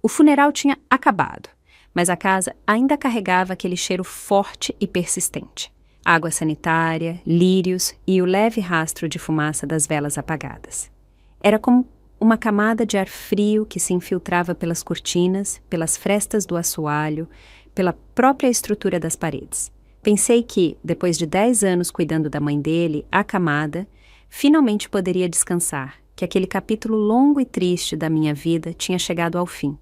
O funeral tinha acabado, mas a casa ainda carregava aquele cheiro forte e persistente. Água sanitária, lírios e o leve rastro de fumaça das velas apagadas. Era como uma camada de ar frio que se infiltrava pelas cortinas, pelas frestas do assoalho, pela própria estrutura das paredes. Pensei que, depois de 10 anos cuidando da mãe dele, acamada, finalmente poderia descansar, que aquele capítulo longo e triste da minha vida tinha chegado ao fim.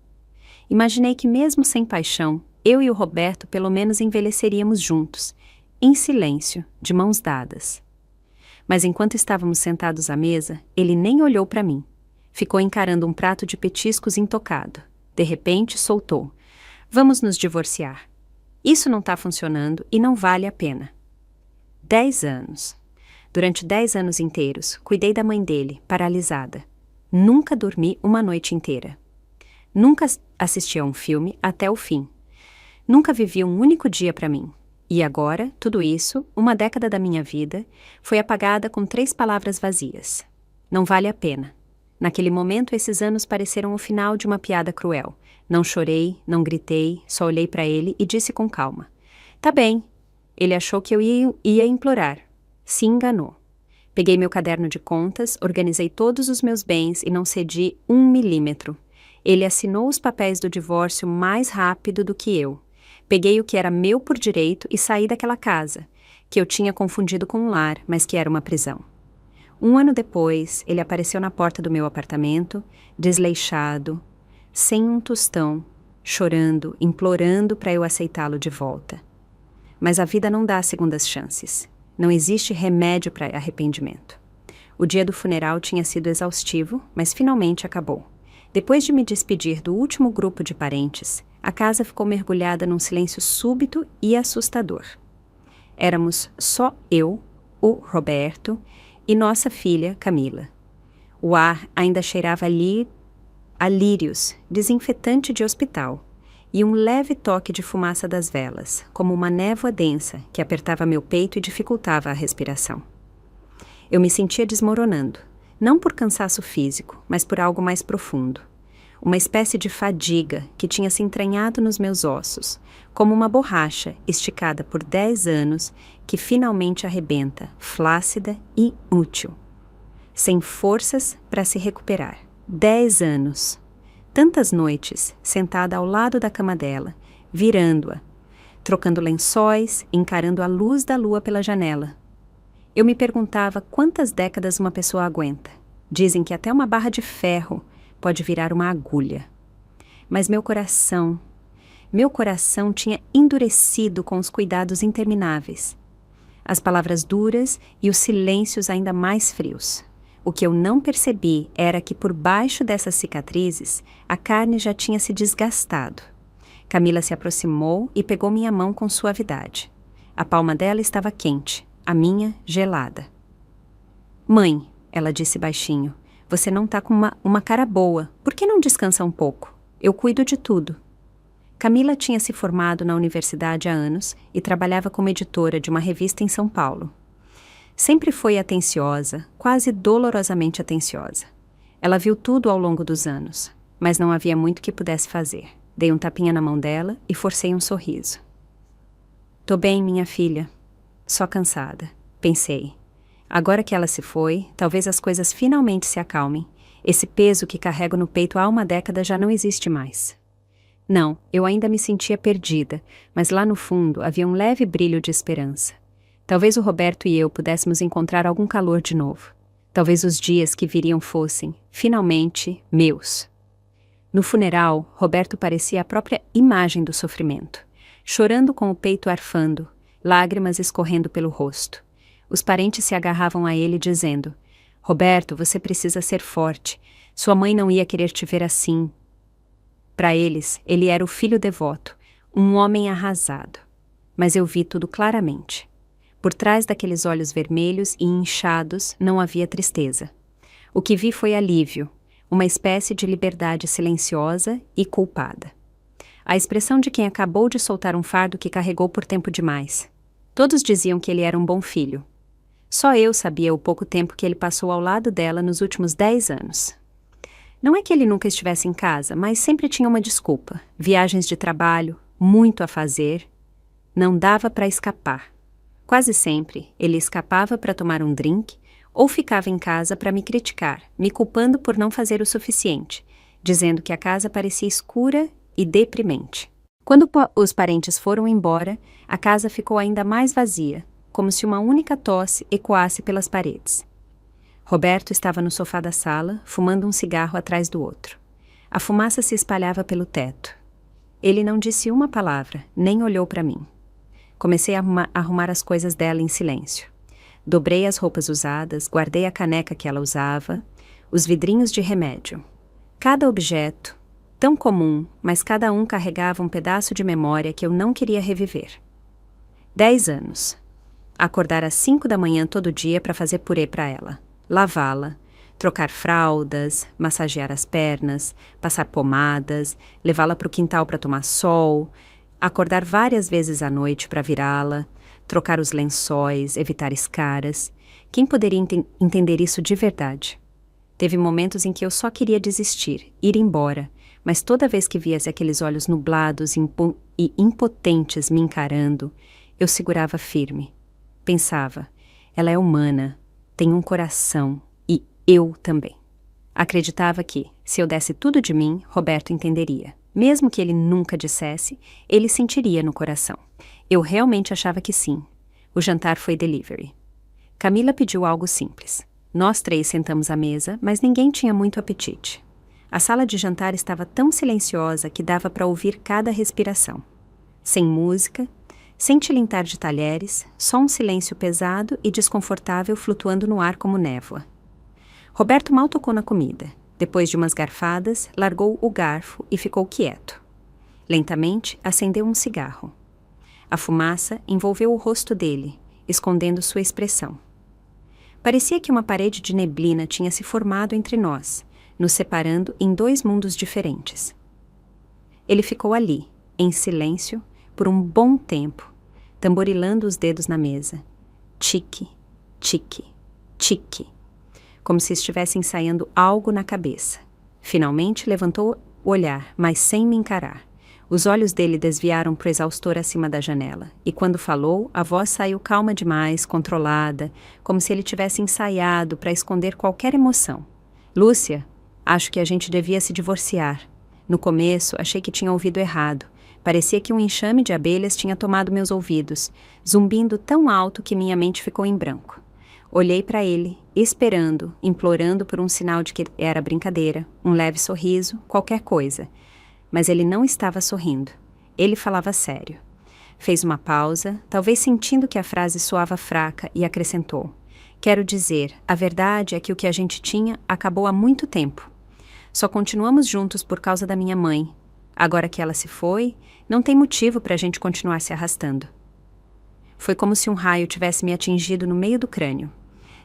Imaginei que mesmo sem paixão, eu e o Roberto pelo menos envelheceríamos juntos, em silêncio, de mãos dadas. Mas enquanto estávamos sentados à mesa, ele nem olhou para mim. Ficou encarando um prato de petiscos intocado. De repente, soltou: "Vamos nos divorciar. Isso não está funcionando e não vale a pena." 10 anos. Durante 10 anos inteiros, cuidei da mãe dele, paralisada. Nunca dormi uma noite inteira. Nunca assisti a um filme até o fim. Nunca vivi um único dia para mim. E agora, tudo isso, uma década da minha vida, foi apagada com 3 palavras vazias. Não vale a pena. Naquele momento, esses anos pareceram o final de uma piada cruel. Não chorei, não gritei, só olhei para ele e disse com calma: "Tá bem." Ele achou que eu ia implorar. Se enganou. Peguei meu caderno de contas, organizei todos os meus bens e não cedi 1 milímetro. Ele assinou os papéis do divórcio mais rápido do que eu. Peguei o que era meu por direito e saí daquela casa, que eu tinha confundido com um lar, mas que era uma prisão. 1 ano depois, ele apareceu na porta do meu apartamento, desleixado, sem um tostão, chorando, implorando para eu aceitá-lo de volta. Mas a vida não dá segundas chances. Não existe remédio para arrependimento. O dia do funeral tinha sido exaustivo, mas finalmente acabou. Depois de me despedir do último grupo de parentes, a casa ficou mergulhada num silêncio súbito e assustador. Éramos só eu, o Roberto e nossa filha, Camila. O ar ainda cheirava a lírios, desinfetante de hospital, e um leve toque de fumaça das velas, como uma névoa densa que apertava meu peito e dificultava a respiração. Eu me sentia desmoronando, não por cansaço físico, mas por algo mais profundo. Uma espécie de fadiga que tinha se entranhado nos meus ossos, como uma borracha esticada por 10 anos que finalmente arrebenta, flácida e inútil. Sem forças para se recuperar. 10 anos. Tantas noites, sentada ao lado da cama dela, virando-a, trocando lençóis, encarando a luz da lua pela janela. Eu me perguntava quantas décadas uma pessoa aguenta. Dizem que até uma barra de ferro pode virar uma agulha. Mas meu coração tinha endurecido com os cuidados intermináveis. As palavras duras e os silêncios ainda mais frios. O que eu não percebi era que por baixo dessas cicatrizes, a carne já tinha se desgastado. Camila se aproximou e pegou minha mão com suavidade. A palma dela estava quente, a minha gelada. "Mãe," ela disse baixinho, "você não tá com uma cara boa. Por que não descansa um pouco? Eu cuido de tudo." Camila tinha se formado na universidade há anos e trabalhava como editora de uma revista em São Paulo. Sempre foi atenciosa, quase dolorosamente atenciosa. Ela viu tudo ao longo dos anos, mas não havia muito que pudesse fazer. Dei um tapinha na mão dela e forcei um sorriso. "Tô bem, minha filha. Só cansada." Pensei. Agora que ela se foi, talvez as coisas finalmente se acalmem. Esse peso que carrego no peito há uma década já não existe mais. Não, eu ainda me sentia perdida, mas lá no fundo havia um leve brilho de esperança. Talvez o Roberto e eu pudéssemos encontrar algum calor de novo. Talvez os dias que viriam fossem, finalmente, meus. No funeral, Roberto parecia a própria imagem do sofrimento, chorando com o peito arfando, lágrimas escorrendo pelo rosto. Os parentes se agarravam a ele dizendo: "Roberto, você precisa ser forte. Sua mãe não ia querer te ver assim." Para eles, ele era o filho devoto, um homem arrasado. Mas eu vi tudo claramente. Por trás daqueles olhos vermelhos e inchados não havia tristeza. O que vi foi alívio, uma espécie de liberdade silenciosa e culpada. A expressão de quem acabou de soltar um fardo que carregou por tempo demais. Todos diziam que ele era um bom filho. Só eu sabia o pouco tempo que ele passou ao lado dela nos últimos 10 anos. Não é que ele nunca estivesse em casa, mas sempre tinha uma desculpa. Viagens de trabalho, muito a fazer. Não dava para escapar. Quase sempre, ele escapava para tomar um drink ou ficava em casa para me criticar, me culpando por não fazer o suficiente, dizendo que a casa parecia escura e deprimente. Quando os parentes foram embora, a casa ficou ainda mais vazia, como se uma única tosse ecoasse pelas paredes. Roberto estava no sofá da sala, fumando um cigarro atrás do outro. A fumaça se espalhava pelo teto. Ele não disse uma palavra, nem olhou para mim. Comecei a arrumar as coisas dela em silêncio. Dobrei as roupas usadas, guardei a caneca que ela usava, os vidrinhos de remédio. Cada objeto, tão comum, mas cada um carregava um pedaço de memória que eu não queria reviver. 10 anos. Acordar às 5 da manhã todo dia para fazer purê para ela, lavá-la, trocar fraldas, massagear as pernas, passar pomadas, levá-la para o quintal para tomar sol, acordar várias vezes à noite para virá-la, trocar os lençóis, evitar escaras. Quem poderia entender isso de verdade? Teve momentos em que eu só queria desistir, ir embora, mas toda vez que via aqueles olhos nublados e impotentes me encarando, eu segurava firme. Pensava, ela é humana, tem um coração, e eu também. Acreditava que, se eu desse tudo de mim, Roberto entenderia. Mesmo que ele nunca dissesse, ele sentiria no coração. Eu realmente achava que sim. O jantar foi delivery. Camila pediu algo simples. Nós 3 sentamos à mesa, mas ninguém tinha muito apetite. A sala de jantar estava tão silenciosa que dava para ouvir cada respiração. Sem música, sem tilintar de talheres, só um silêncio pesado e desconfortável flutuando no ar como névoa. Roberto mal tocou na comida. Depois de umas garfadas, largou o garfo e ficou quieto. Lentamente, acendeu um cigarro. A fumaça envolveu o rosto dele, escondendo sua expressão. Parecia que uma parede de neblina tinha se formado entre nós, nos separando em 2 mundos diferentes. Ele ficou ali, em silêncio, por um bom tempo, tamborilando os dedos na mesa. Tique, tique, tique. Como se estivesse ensaiando algo na cabeça. Finalmente levantou o olhar, mas sem me encarar. Os olhos dele desviaram para o exaustor acima da janela, e quando falou, a voz saiu calma demais, controlada, como se ele tivesse ensaiado para esconder qualquer emoção. Lúcia, acho que a gente devia se divorciar. No começo, achei que tinha ouvido errado. Parecia que um enxame de abelhas tinha tomado meus ouvidos, zumbindo tão alto que minha mente ficou em branco. Olhei para ele, esperando, implorando por um sinal de que era brincadeira, um leve sorriso, qualquer coisa. Mas ele não estava sorrindo. Ele falava sério. Fez uma pausa, talvez sentindo que a frase soava fraca, e acrescentou. Quero dizer, a verdade é que o que a gente tinha acabou há muito tempo. Só continuamos juntos por causa da minha mãe. Agora que ela se foi, não tem motivo para a gente continuar se arrastando. Foi como se um raio tivesse me atingido no meio do crânio.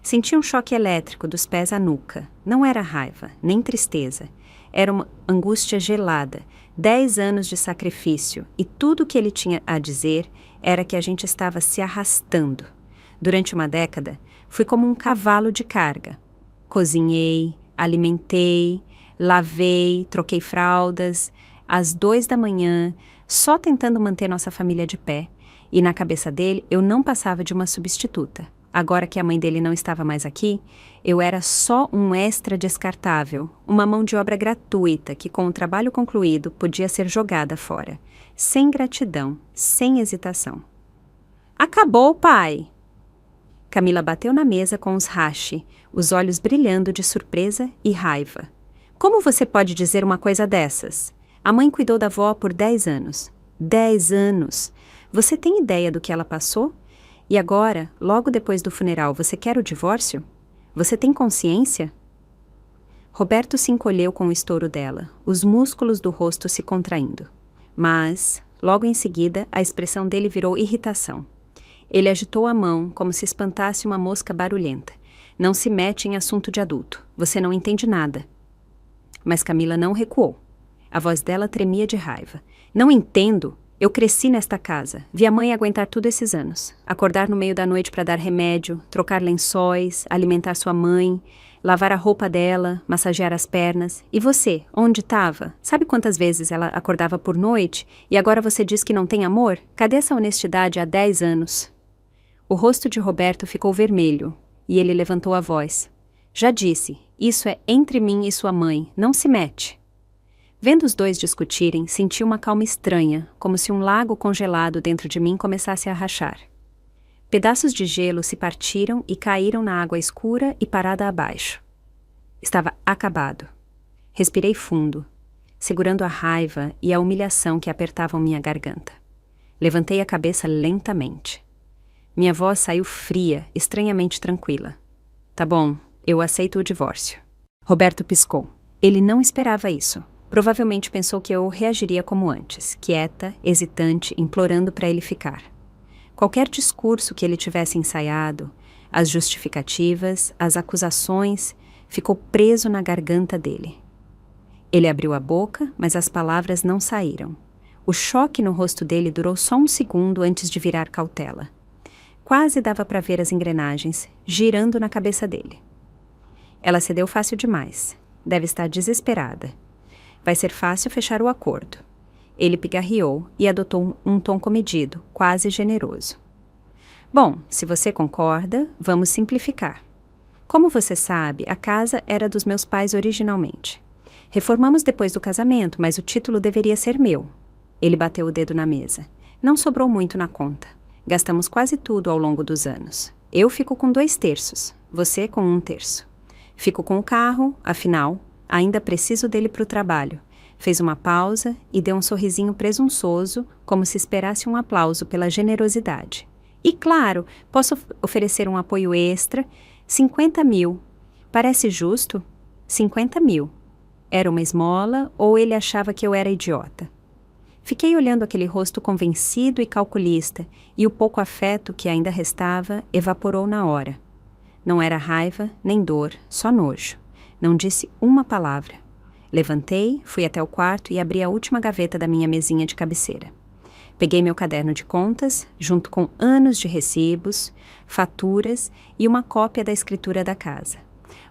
Senti um choque elétrico dos pés à nuca. Não era raiva, nem tristeza. Era uma angústia gelada, 10 anos de sacrifício, e tudo o que ele tinha a dizer era que a gente estava se arrastando. Durante uma década, fui como um cavalo de carga. Cozinhei, alimentei, lavei, troquei fraldas, às 2 da manhã, só tentando manter nossa família de pé, e na cabeça dele eu não passava de uma substituta. Agora que a mãe dele não estava mais aqui, eu era só um extra descartável, uma mão de obra gratuita que, com o trabalho concluído, podia ser jogada fora, sem gratidão, sem hesitação. Acabou, pai! Camila bateu na mesa com os hashi, os olhos brilhando de surpresa e raiva. Como você pode dizer uma coisa dessas? A mãe cuidou da avó por 10 anos. 10 anos! Você tem ideia do que ela passou? E agora, logo depois do funeral, você quer o divórcio? Você tem consciência? Roberto se encolheu com o estouro dela, os músculos do rosto se contraindo. Mas, logo em seguida, a expressão dele virou irritação. Ele agitou a mão como se espantasse uma mosca barulhenta. Não se mete em assunto de adulto. Você não entende nada. Mas Camila não recuou. A voz dela tremia de raiva. Não entendo! Eu cresci nesta casa, vi a mãe aguentar tudo esses anos. Acordar no meio da noite para dar remédio, trocar lençóis, alimentar sua mãe, lavar a roupa dela, massagear as pernas. E você, onde estava? Sabe quantas vezes ela acordava por noite e agora você diz que não tem amor? Cadê essa honestidade há 10 anos? O rosto de Roberto ficou vermelho e ele levantou a voz. Já disse, isso é entre mim e sua mãe, não se mete. Vendo os dois discutirem, senti uma calma estranha, como se um lago congelado dentro de mim começasse a rachar. Pedaços de gelo se partiram e caíram na água escura e parada abaixo. Estava acabado. Respirei fundo, segurando a raiva e a humilhação que apertavam minha garganta. Levantei a cabeça lentamente. Minha voz saiu fria, estranhamente tranquila. Tá bom, eu aceito o divórcio. Roberto piscou. Ele não esperava isso. Provavelmente pensou que eu reagiria como antes, quieta, hesitante, implorando para ele ficar. Qualquer discurso que ele tivesse ensaiado, as justificativas, as acusações, ficou preso na garganta dele. Ele abriu a boca, mas as palavras não saíram. O choque no rosto dele durou só um segundo antes de virar cautela. Quase dava para ver as engrenagens girando na cabeça dele. Ela cedeu fácil demais. Deve estar desesperada. Vai ser fácil fechar o acordo. Ele pigarreou e adotou um tom comedido, quase generoso. Bom, se você concorda, vamos simplificar. Como você sabe, a casa era dos meus pais originalmente. Reformamos depois do casamento, mas o título deveria ser meu. Ele bateu o dedo na mesa. Não sobrou muito na conta. Gastamos quase tudo ao longo dos anos. Eu fico com 2/3, você com 1/3. Fico com o carro, afinal, ainda preciso dele para o trabalho. Fez uma pausa e deu um sorrisinho presunçoso, como se esperasse um aplauso pela generosidade. E claro, posso oferecer um apoio extra, 50 mil. Parece justo? 50 mil. Era uma esmola ou ele achava que eu era idiota? Fiquei olhando aquele rosto convencido e calculista, e o pouco afeto que ainda restava evaporou na hora. Não era raiva, nem dor, só nojo. Não disse uma palavra. Levantei, fui até o quarto e abri a última gaveta da minha mesinha de cabeceira. Peguei meu caderno de contas, junto com anos de recibos, faturas e uma cópia da escritura da casa.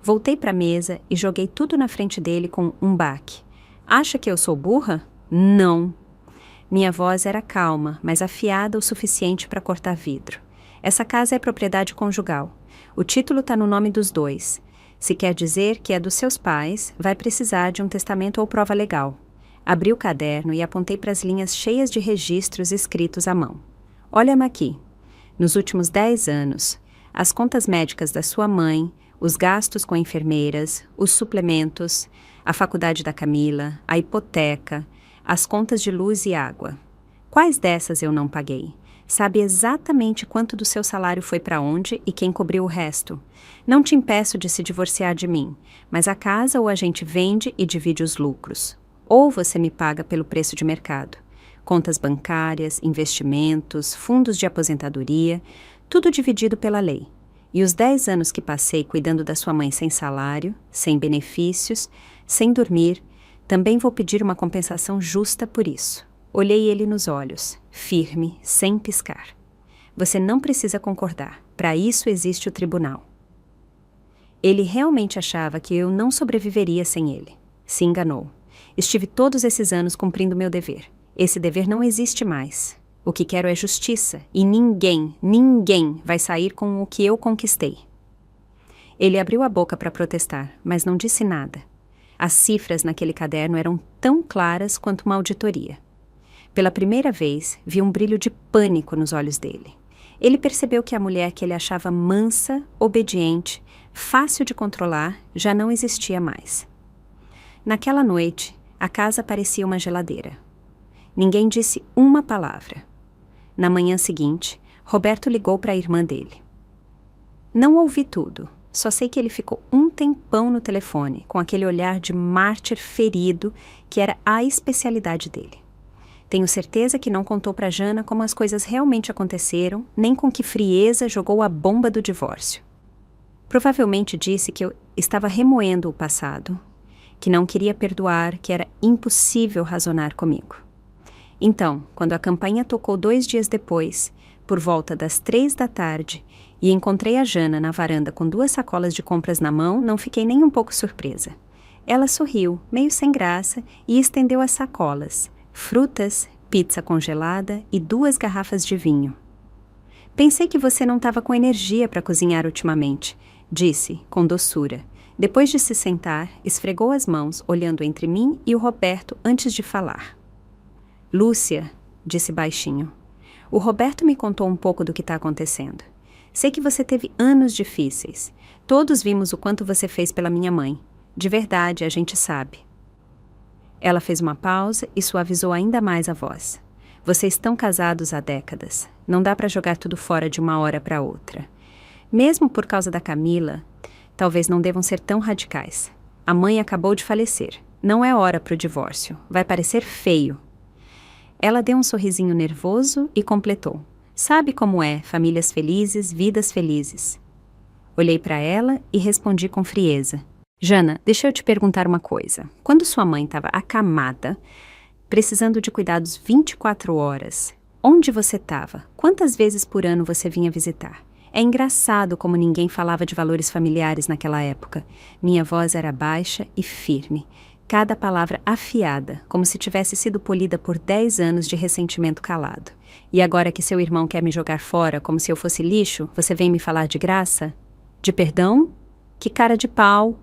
Voltei para a mesa e joguei tudo na frente dele com um baque. Acha que eu sou burra? Não. Minha voz era calma, mas afiada o suficiente para cortar vidro. Essa casa é propriedade conjugal. O título está no nome dos dois. Se quer dizer que é dos seus pais, vai precisar de um testamento ou prova legal. Abri o caderno e apontei para as linhas cheias de registros escritos à mão. Olha-me aqui. Nos últimos 10 anos, as contas médicas da sua mãe, os gastos com enfermeiras, os suplementos, a faculdade da Camila, a hipoteca, as contas de luz e água. Quais dessas eu não paguei? Sabe exatamente quanto do seu salário foi para onde e quem cobriu o resto. Não te impeço de se divorciar de mim, mas a casa ou a gente vende e divide os lucros. Ou você me paga pelo preço de mercado. Contas bancárias, investimentos, fundos de aposentadoria, tudo dividido pela lei. E os 10 anos que passei cuidando da sua mãe sem salário, sem benefícios, sem dormir, também vou pedir uma compensação justa por isso. Olhei ele nos olhos, firme, sem piscar. Você não precisa concordar. Para isso existe o tribunal. Ele realmente achava que eu não sobreviveria sem ele. Se enganou. Estive todos esses anos cumprindo meu dever. Esse dever não existe mais. O que quero é justiça, e ninguém vai sair com o que eu conquistei. Ele abriu a boca para protestar, mas não disse nada. As cifras naquele caderno eram tão claras quanto uma auditoria. Pela primeira vez, vi um brilho de pânico nos olhos dele. Ele percebeu que a mulher que ele achava mansa, obediente, fácil de controlar, já não existia mais. Naquela noite, a casa parecia uma geladeira. Ninguém disse uma palavra. Na manhã seguinte, Roberto ligou para a irmã dele. Não ouvi tudo, só sei que ele ficou um tempão no telefone, com aquele olhar de mártir ferido que era a especialidade dele. Tenho certeza que não contou para Jana como as coisas realmente aconteceram, nem com que frieza jogou a bomba do divórcio. Provavelmente disse que eu estava remoendo o passado, que não queria perdoar, que era impossível razonar comigo. Então, quando a campainha tocou 2 dias depois, por volta das 3 da tarde, e encontrei a Jana na varanda com 2 sacolas de compras na mão, não fiquei nem um pouco surpresa. Ela sorriu, meio sem graça, e estendeu as sacolas, frutas, pizza congelada e 2 garrafas de vinho. Pensei que você não estava com energia para cozinhar ultimamente, disse, com doçura. Depois de se sentar, esfregou as mãos, olhando entre mim e o Roberto antes de falar. Lúcia, disse baixinho, o Roberto me contou um pouco do que está acontecendo. Sei que você teve anos difíceis. Todos vimos o quanto você fez pela minha mãe. De verdade, a gente sabe. Ela fez uma pausa e suavizou ainda mais a voz. Vocês estão casados há décadas. Não dá para jogar tudo fora de uma hora para outra. Mesmo por causa da Camila, talvez não devam ser tão radicais. A mãe acabou de falecer. Não é hora para o divórcio. Vai parecer feio. Ela deu um sorrisinho nervoso e completou. Sabe como é, famílias felizes, vidas felizes. Olhei para ela e respondi com frieza. Jana, deixa eu te perguntar uma coisa. Quando sua mãe estava acamada, precisando de cuidados 24 horas, onde você estava? Quantas vezes por ano você vinha visitar? É engraçado como ninguém falava de valores familiares naquela época. Minha voz era baixa e firme, cada palavra afiada, como se tivesse sido polida por 10 anos de ressentimento calado. E agora que seu irmão quer me jogar fora como se eu fosse lixo, você vem me falar de graça? De perdão? Que cara de pau!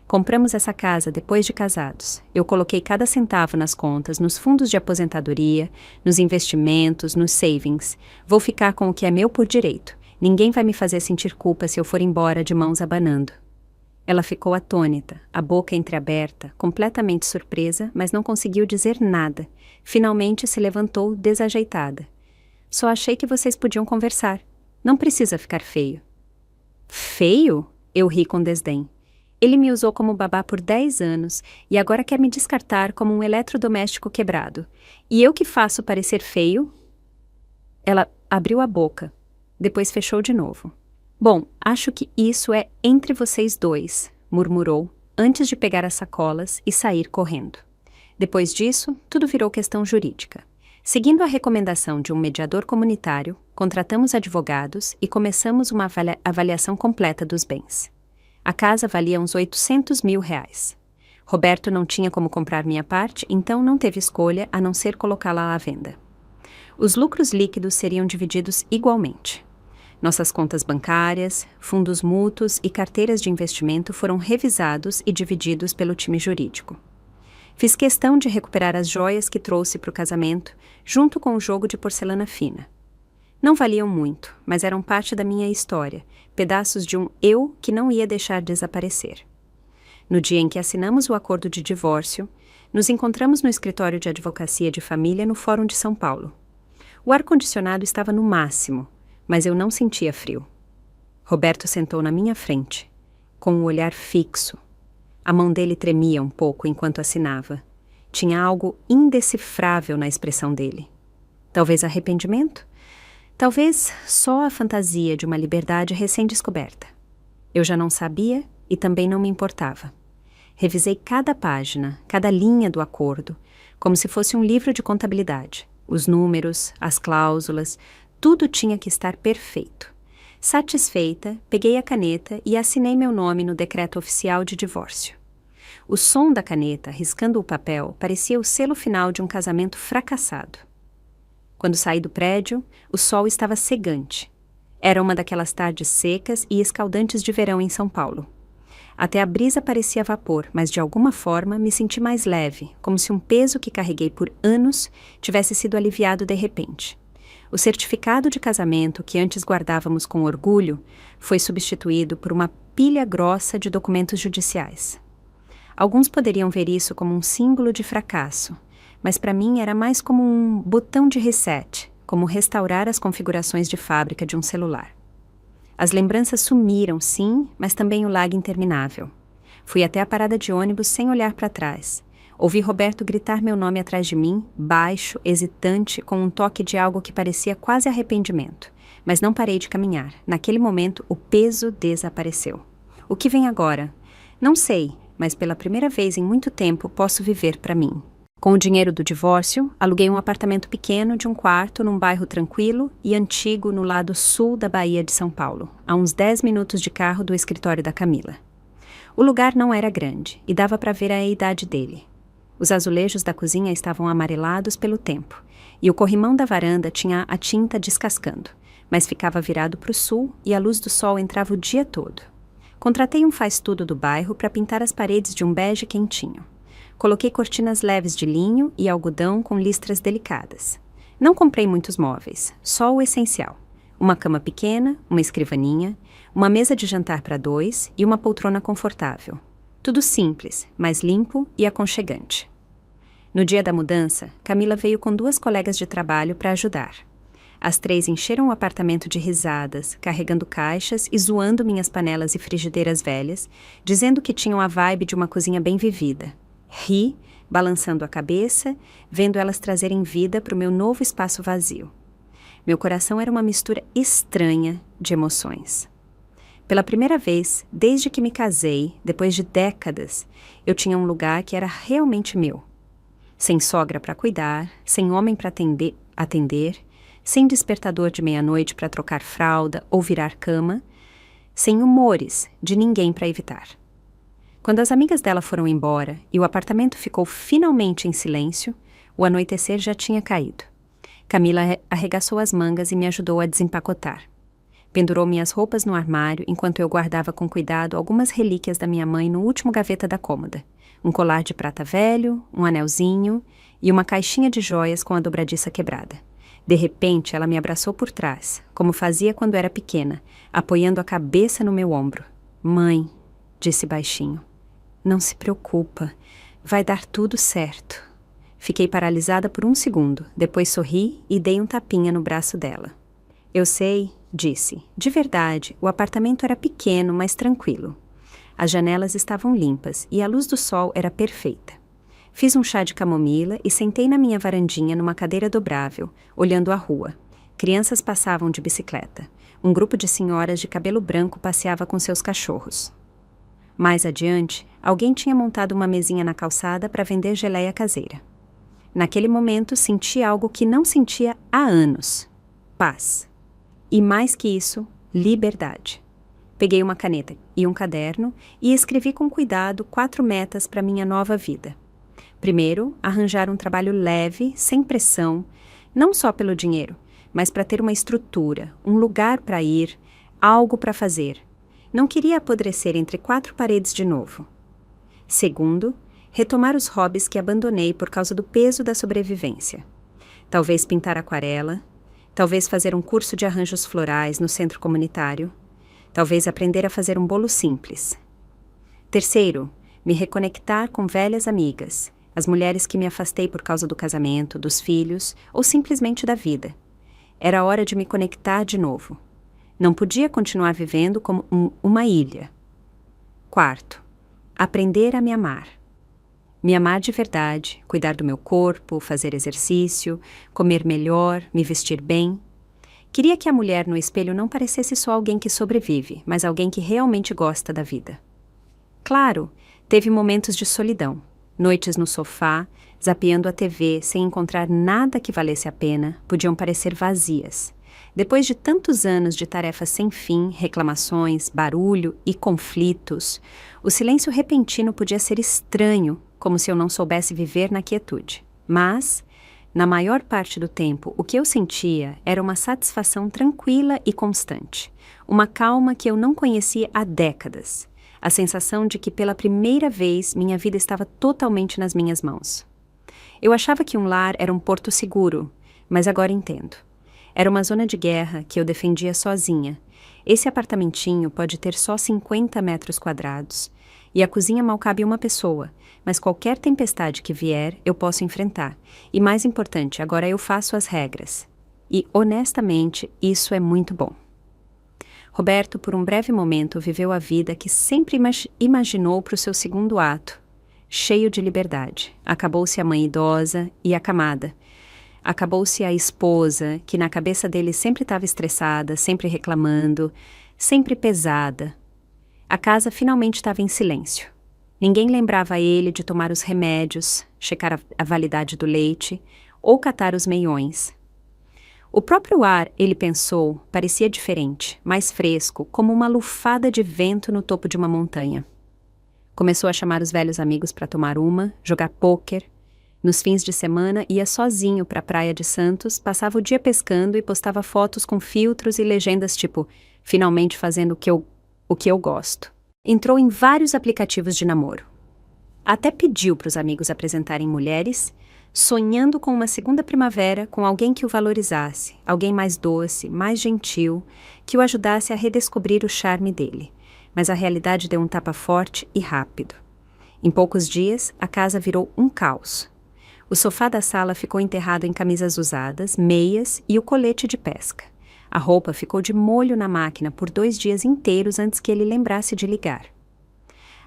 Compramos essa casa depois de casados. Eu coloquei cada centavo nas contas, nos fundos de aposentadoria, nos investimentos, nos savings. Vou ficar com o que é meu por direito. Ninguém vai me fazer sentir culpa se eu for embora de mãos abanando. Ela ficou atônita, a boca entreaberta, completamente surpresa, mas não conseguiu dizer nada. Finalmente se levantou desajeitada. Só achei que vocês podiam conversar. Não precisa ficar feio. Feio? Eu ri com desdém. Ele me usou como babá por 10 anos e agora quer me descartar como um eletrodoméstico quebrado. E eu que faço parecer feio? Ela abriu a boca, depois fechou de novo. Bom, acho que isso é entre vocês dois, murmurou, antes de pegar as sacolas e sair correndo. Depois disso, tudo virou questão jurídica. Seguindo a recomendação de um mediador comunitário, contratamos advogados e começamos uma avaliação completa dos bens. A casa valia uns R$800 mil. Roberto não tinha como comprar minha parte, então não teve escolha a não ser colocá-la à venda. Os lucros líquidos seriam divididos igualmente. Nossas contas bancárias, fundos mútuos e carteiras de investimento foram revisados e divididos pelo time jurídico. Fiz questão de recuperar as joias que trouxe para o casamento, junto com o jogo de porcelana fina. Não valiam muito, mas eram parte da minha história, pedaços de um eu que não ia deixar desaparecer. No dia em que assinamos o acordo de divórcio, nos encontramos no escritório de advocacia de família no Fórum de São Paulo. O ar-condicionado estava no máximo, mas eu não sentia frio. Roberto sentou na minha frente, com um olhar fixo. A mão dele tremia um pouco enquanto assinava. Tinha algo indecifrável na expressão dele. Talvez arrependimento? Talvez só a fantasia de uma liberdade recém-descoberta. Eu já não sabia e também não me importava. Revisei cada página, cada linha do acordo, como se fosse um livro de contabilidade. Os números, as cláusulas, tudo tinha que estar perfeito. Satisfeita, peguei a caneta e assinei meu nome no decreto oficial de divórcio. O som da caneta riscando o papel parecia o selo final de um casamento fracassado. Quando saí do prédio, o sol estava cegante. Era uma daquelas tardes secas e escaldantes de verão em São Paulo. Até a brisa parecia vapor, mas de alguma forma me senti mais leve, como se um peso que carreguei por anos tivesse sido aliviado de repente. O certificado de casamento que antes guardávamos com orgulho foi substituído por uma pilha grossa de documentos judiciais. Alguns poderiam ver isso como um símbolo de fracasso, mas para mim era mais como um botão de reset, como restaurar as configurações de fábrica de um celular. As lembranças sumiram, sim, mas também o lag interminável. Fui até a parada de ônibus sem olhar para trás. Ouvi Roberto gritar meu nome atrás de mim, baixo, hesitante, com um toque de algo que parecia quase arrependimento. Mas não parei de caminhar. Naquele momento, o peso desapareceu. O que vem agora? Não sei, mas pela primeira vez em muito tempo posso viver para mim. Com o dinheiro do divórcio, aluguei um apartamento pequeno de um quarto num bairro tranquilo e antigo no lado sul da Baía de São Paulo, a uns 10 minutos de carro do escritório da Camila. O lugar não era grande e dava para ver a idade dele. Os azulejos da cozinha estavam amarelados pelo tempo e o corrimão da varanda tinha a tinta descascando, mas ficava virado para o sul e a luz do sol entrava o dia todo. Contratei um faz-tudo do bairro para pintar as paredes de um bege quentinho. Coloquei cortinas leves de linho e algodão com listras delicadas. Não comprei muitos móveis, só o essencial. Uma cama pequena, uma escrivaninha, uma mesa de jantar para 2 e uma poltrona confortável. Tudo simples, mas limpo e aconchegante. No dia da mudança, Camila veio com 2 colegas de trabalho para ajudar. As 3 encheram o apartamento de risadas, carregando caixas e zoando minhas panelas e frigideiras velhas, dizendo que tinham a vibe de uma cozinha bem vivida. Ri, balançando a cabeça, vendo elas trazerem vida para o meu novo espaço vazio. Meu coração era uma mistura estranha de emoções. Pela primeira vez, desde que me casei, depois de décadas, eu tinha um lugar que era realmente meu. Sem sogra para cuidar, sem homem para atender, sem despertador de meia-noite para trocar fralda ou virar cama, sem humores de ninguém para evitar. Quando as amigas dela foram embora e o apartamento ficou finalmente em silêncio, o anoitecer já tinha caído. Camila arregaçou as mangas e me ajudou a desempacotar. Pendurou minhas roupas no armário enquanto eu guardava com cuidado algumas relíquias da minha mãe no último gaveta da cômoda. Um colar de prata velho, um anelzinho e uma caixinha de joias com a dobradiça quebrada. De repente, ela me abraçou por trás, como fazia quando era pequena, apoiando a cabeça no meu ombro. "Mãe", disse baixinho. "Não se preocupa, vai dar tudo certo." Fiquei paralisada por 1 segundo, depois sorri e dei um tapinha no braço dela. "Eu sei", disse. De verdade, o apartamento era pequeno, mas tranquilo. As janelas estavam limpas e a luz do sol era perfeita. Fiz um chá de camomila e sentei na minha varandinha numa cadeira dobrável, olhando a rua. Crianças passavam de bicicleta. Um grupo de senhoras de cabelo branco passeava com seus cachorros. Mais adiante, alguém tinha montado uma mesinha na calçada para vender geleia caseira. Naquele momento, senti algo que não sentia há anos: paz. E mais que isso, liberdade. Peguei uma caneta e um caderno e escrevi com cuidado 4 metas para minha nova vida. Primeiro, arranjar um trabalho leve, sem pressão, não só pelo dinheiro, mas para ter uma estrutura, um lugar para ir, algo para fazer. Não queria apodrecer entre 4 paredes de novo. Segundo, retomar os hobbies que abandonei por causa do peso da sobrevivência. Talvez pintar aquarela, talvez fazer um curso de arranjos florais no centro comunitário, talvez aprender a fazer um bolo simples. Terceiro, me reconectar com velhas amigas, as mulheres que me afastei por causa do casamento, dos filhos ou simplesmente da vida. Era hora de me conectar de novo. Não podia continuar vivendo como uma ilha. Quarto, aprender a me amar. Me amar de verdade, cuidar do meu corpo, fazer exercício, comer melhor, me vestir bem. Queria que a mulher no espelho não parecesse só alguém que sobrevive, mas alguém que realmente gosta da vida. Claro, teve momentos de solidão, noites no sofá, zapeando a TV sem encontrar nada que valesse a pena, podiam parecer vazias. Depois de tantos anos de tarefas sem fim, reclamações, barulho e conflitos, o silêncio repentino podia ser estranho, como se eu não soubesse viver na quietude. Mas, na maior parte do tempo, o que eu sentia era uma satisfação tranquila e constante, uma calma que eu não conhecia há décadas, a sensação de que pela primeira vez minha vida estava totalmente nas minhas mãos. Eu achava que um lar era um porto seguro, mas agora entendo. Era uma zona de guerra que eu defendia sozinha. Esse apartamentinho pode ter só 50 metros quadrados, e a cozinha mal cabe uma pessoa, mas qualquer tempestade que vier, eu posso enfrentar. E mais importante, agora eu faço as regras. E, honestamente, isso é muito bom. Roberto, por um breve momento, viveu a vida que sempre imaginou para o seu segundo ato, cheio de liberdade. Acabou-se a mãe idosa e acamada. Acabou-se a esposa, que na cabeça dele sempre estava estressada, sempre reclamando, sempre pesada. A casa finalmente estava em silêncio. Ninguém lembrava ele de tomar os remédios, checar a validade do leite ou catar os meiões. O próprio ar, ele pensou, parecia diferente, mais fresco, como uma lufada de vento no topo de uma montanha. Começou a chamar os velhos amigos para tomar uma, jogar pôquer. Nos fins de semana, ia sozinho para a Praia de Santos, passava o dia pescando e postava fotos com filtros e legendas tipo "finalmente fazendo o que eu gosto". Entrou em vários aplicativos de namoro. Até pediu para os amigos apresentarem mulheres, sonhando com uma segunda primavera com alguém que o valorizasse, alguém mais doce, mais gentil, que o ajudasse a redescobrir o charme dele. Mas a realidade deu um tapa forte e rápido. Em poucos dias, a casa virou um caos. O sofá da sala ficou enterrado em camisas usadas, meias e o colete de pesca. A roupa ficou de molho na máquina por 2 dias inteiros antes que ele lembrasse de ligar.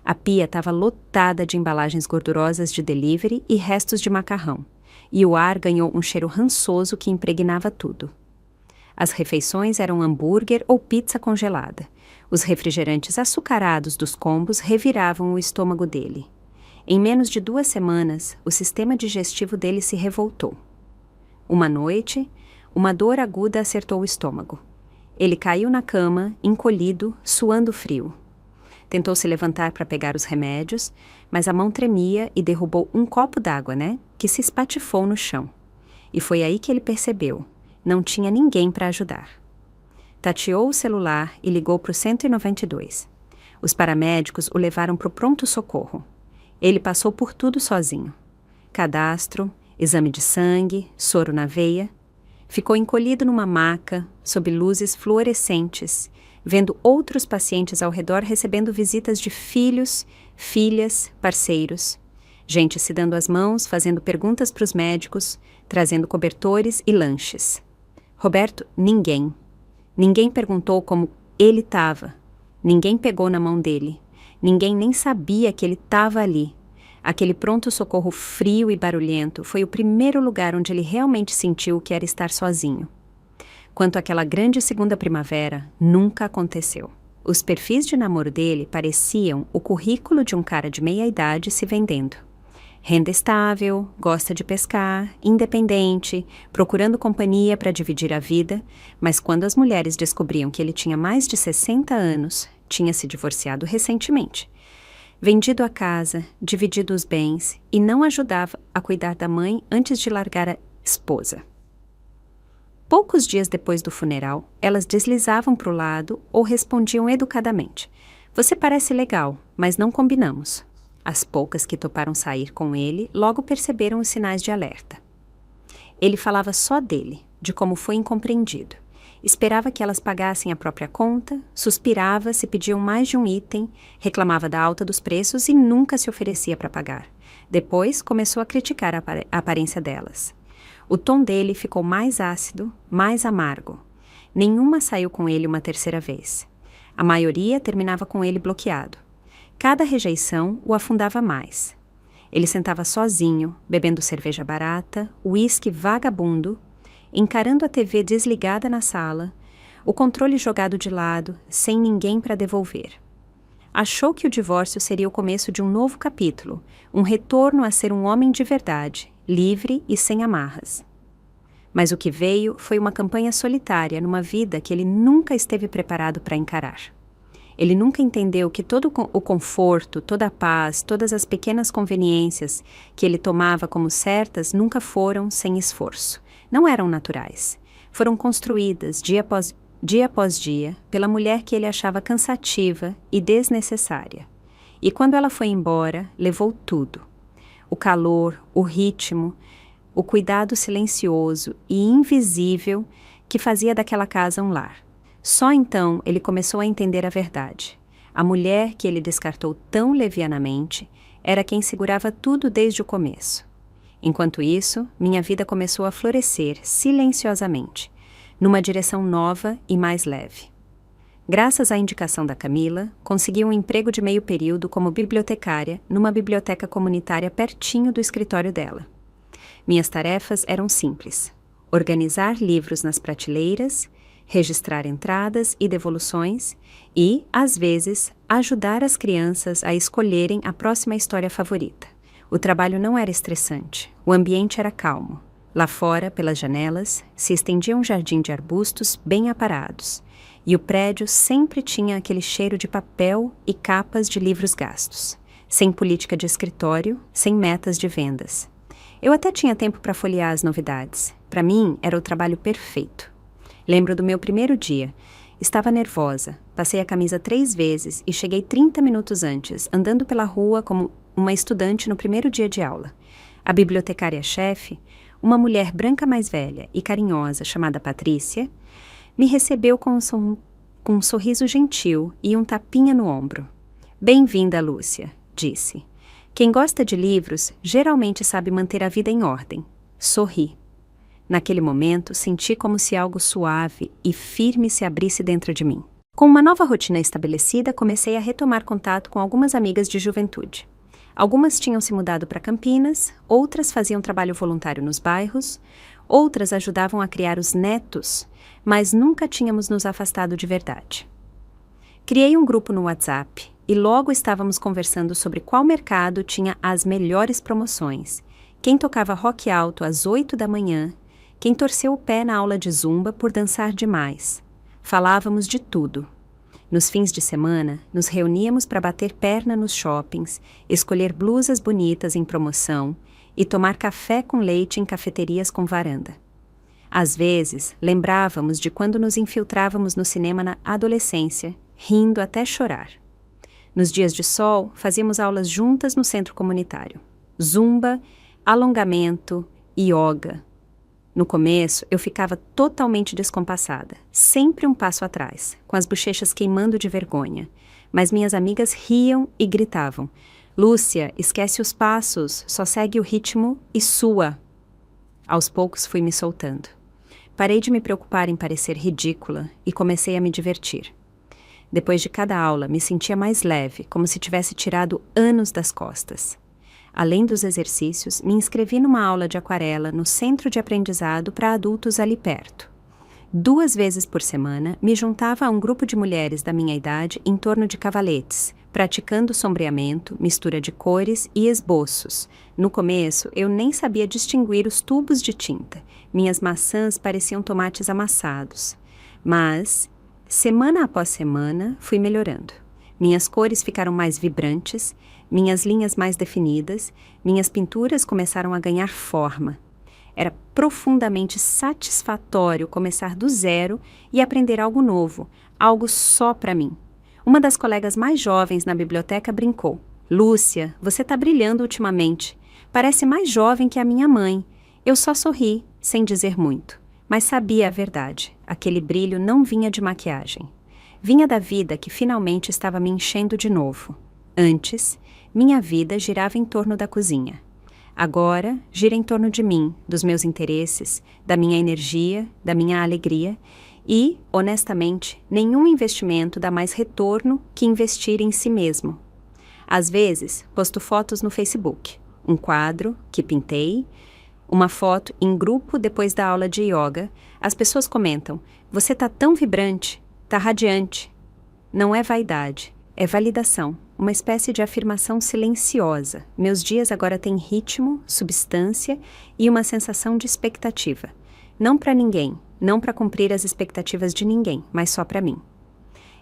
A pia estava lotada de embalagens gordurosas de delivery e restos de macarrão, e o ar ganhou um cheiro rançoso que impregnava tudo. As refeições eram hambúrguer ou pizza congelada. Os refrigerantes açucarados dos combos reviravam o estômago dele. Em menos de 2 semanas, o sistema digestivo dele se revoltou. Uma noite, uma dor aguda acertou o estômago. Ele caiu na cama, encolhido, suando frio. Tentou se levantar para pegar os remédios, mas a mão tremia e derrubou um copo d'água, que se espatifou no chão. E foi aí que ele percebeu. Não tinha ninguém para ajudar. Tateou o celular e ligou para o 192. Os paramédicos o levaram para o pronto-socorro. Ele passou por tudo sozinho. Cadastro, exame de sangue, soro na veia. Ficou encolhido numa maca, sob luzes fluorescentes, vendo outros pacientes ao redor recebendo visitas de filhos, filhas, parceiros. Gente se dando as mãos, fazendo perguntas para os médicos, trazendo cobertores e lanches. Roberto, ninguém. Ninguém perguntou como ele estava. Ninguém pegou na mão dele. Ninguém nem sabia que ele estava ali. Aquele pronto-socorro frio e barulhento foi o primeiro lugar onde ele realmente sentiu o que era estar sozinho. Quanto àquela grande segunda primavera, nunca aconteceu. Os perfis de namoro dele pareciam o currículo de um cara de meia-idade se vendendo. Renda estável, gosta de pescar, independente, procurando companhia para dividir a vida, mas quando as mulheres descobriam que ele tinha mais de 60 anos, tinha se divorciado recentemente, vendido a casa, dividido os bens e não ajudava a cuidar da mãe antes de largar a esposa. Poucos dias depois do funeral, elas deslizavam para o lado ou respondiam educadamente: "Você parece legal, mas não combinamos." As poucas que toparam sair com ele logo perceberam os sinais de alerta. Ele falava só dele, de como foi incompreendido. Esperava que elas pagassem a própria conta, suspirava se pediam mais de um item, reclamava da alta dos preços e nunca se oferecia para pagar. Depois começou a criticar a aparência delas. O tom dele ficou mais ácido, mais amargo. Nenhuma saiu com ele uma terceira vez. A maioria terminava com ele bloqueado. Cada rejeição o afundava mais. Ele sentava sozinho, bebendo cerveja barata, uísque vagabundo, encarando a TV desligada na sala, o controle jogado de lado, sem ninguém para devolver. Achou que o divórcio seria o começo de um novo capítulo, um retorno a ser um homem de verdade, livre e sem amarras. Mas o que veio foi uma campanha solitária numa vida que ele nunca esteve preparado para encarar. Ele nunca entendeu que todo o conforto, toda a paz, todas as pequenas conveniências que ele tomava como certas nunca foram sem esforço. Não eram naturais. Foram construídas, dia após dia, pela mulher que ele achava cansativa e desnecessária. E quando ela foi embora, levou tudo. O calor, o ritmo, o cuidado silencioso e invisível que fazia daquela casa um lar. Só então ele começou a entender a verdade. A mulher que ele descartou tão levianamente era quem segurava tudo desde o começo. Enquanto isso, minha vida começou a florescer silenciosamente, numa direção nova e mais leve. Graças à indicação da Camila, consegui um emprego de meio período como bibliotecária numa biblioteca comunitária pertinho do escritório dela. Minhas tarefas eram simples: organizar livros nas prateleiras, registrar entradas e devoluções e, às vezes, ajudar as crianças a escolherem a próxima história favorita. O trabalho não era estressante, o ambiente era calmo. Lá fora, pelas janelas, se estendia um jardim de arbustos bem aparados, e o prédio sempre tinha aquele cheiro de papel e capas de livros gastos, sem política de escritório, sem metas de vendas. Eu até tinha tempo para folhear as novidades. Para mim, era o trabalho perfeito. Lembro do meu primeiro dia. Estava nervosa, passei a camisa 3 vezes e cheguei 30 minutos antes, andando pela rua como uma estudante no primeiro dia de aula. A bibliotecária-chefe, uma mulher branca mais velha e carinhosa chamada Patrícia, me recebeu com um sorriso gentil e um tapinha no ombro. "Bem-vinda, Lúcia", disse. "Quem gosta de livros geralmente sabe manter a vida em ordem." Sorri. Naquele momento, senti como se algo suave e firme se abrisse dentro de mim. Com uma nova rotina estabelecida, comecei a retomar contato com algumas amigas de juventude. Algumas tinham se mudado para Campinas, outras faziam trabalho voluntário nos bairros, outras ajudavam a criar os netos, mas nunca tínhamos nos afastado de verdade. Criei um grupo no WhatsApp e logo estávamos conversando sobre qual mercado tinha as melhores promoções, quem tocava rock alto às 8 da manhã, quem torceu o pé na aula de zumba por dançar demais. Falávamos de tudo. Nos fins de semana, nos reuníamos para bater perna nos shoppings, escolher blusas bonitas em promoção e tomar café com leite em cafeterias com varanda. Às vezes, lembrávamos de quando nos infiltrávamos no cinema na adolescência, rindo até chorar. Nos dias de sol, fazíamos aulas juntas no centro comunitário. Zumba, alongamento, yoga. No começo, eu ficava totalmente descompassada, sempre um passo atrás, com as bochechas queimando de vergonha. Mas minhas amigas riam e gritavam: "Lúcia, esquece os passos, só segue o ritmo e sua." Aos poucos fui me soltando. Parei de me preocupar em parecer ridícula e comecei a me divertir. Depois de cada aula, me sentia mais leve, como se tivesse tirado anos das costas. Além dos exercícios, me inscrevi numa aula de aquarela no centro de aprendizado para adultos ali perto. 2 vezes por semana, me juntava a um grupo de mulheres da minha idade em torno de cavaletes, praticando sombreamento, mistura de cores e esboços. No começo, eu nem sabia distinguir os tubos de tinta. Minhas maçãs pareciam tomates amassados. Mas, semana após semana, fui melhorando. Minhas cores ficaram mais vibrantes, minhas linhas mais definidas, minhas pinturas começaram a ganhar forma. Era profundamente satisfatório começar do zero e aprender algo novo, algo só para mim. Uma das colegas mais jovens na biblioteca brincou: "Lúcia, você está brilhando ultimamente. Parece mais jovem que a minha mãe." Eu só sorri, sem dizer muito, mas sabia a verdade. Aquele brilho não vinha de maquiagem. Vinha da vida que finalmente estava me enchendo de novo. Antes, minha vida girava em torno da cozinha. Agora, gira em torno de mim, dos meus interesses, da minha energia, da minha alegria e, honestamente, nenhum investimento dá mais retorno que investir em si mesmo. Às vezes, posto fotos no Facebook, um quadro que pintei, uma foto em grupo depois da aula de yoga. As pessoas comentam: "Você tá tão vibrante, tá radiante." Não é vaidade, é validação, uma espécie de afirmação silenciosa. Meus dias agora têm ritmo, substância e uma sensação de expectativa. Não para ninguém, não para cumprir as expectativas de ninguém, mas só para mim.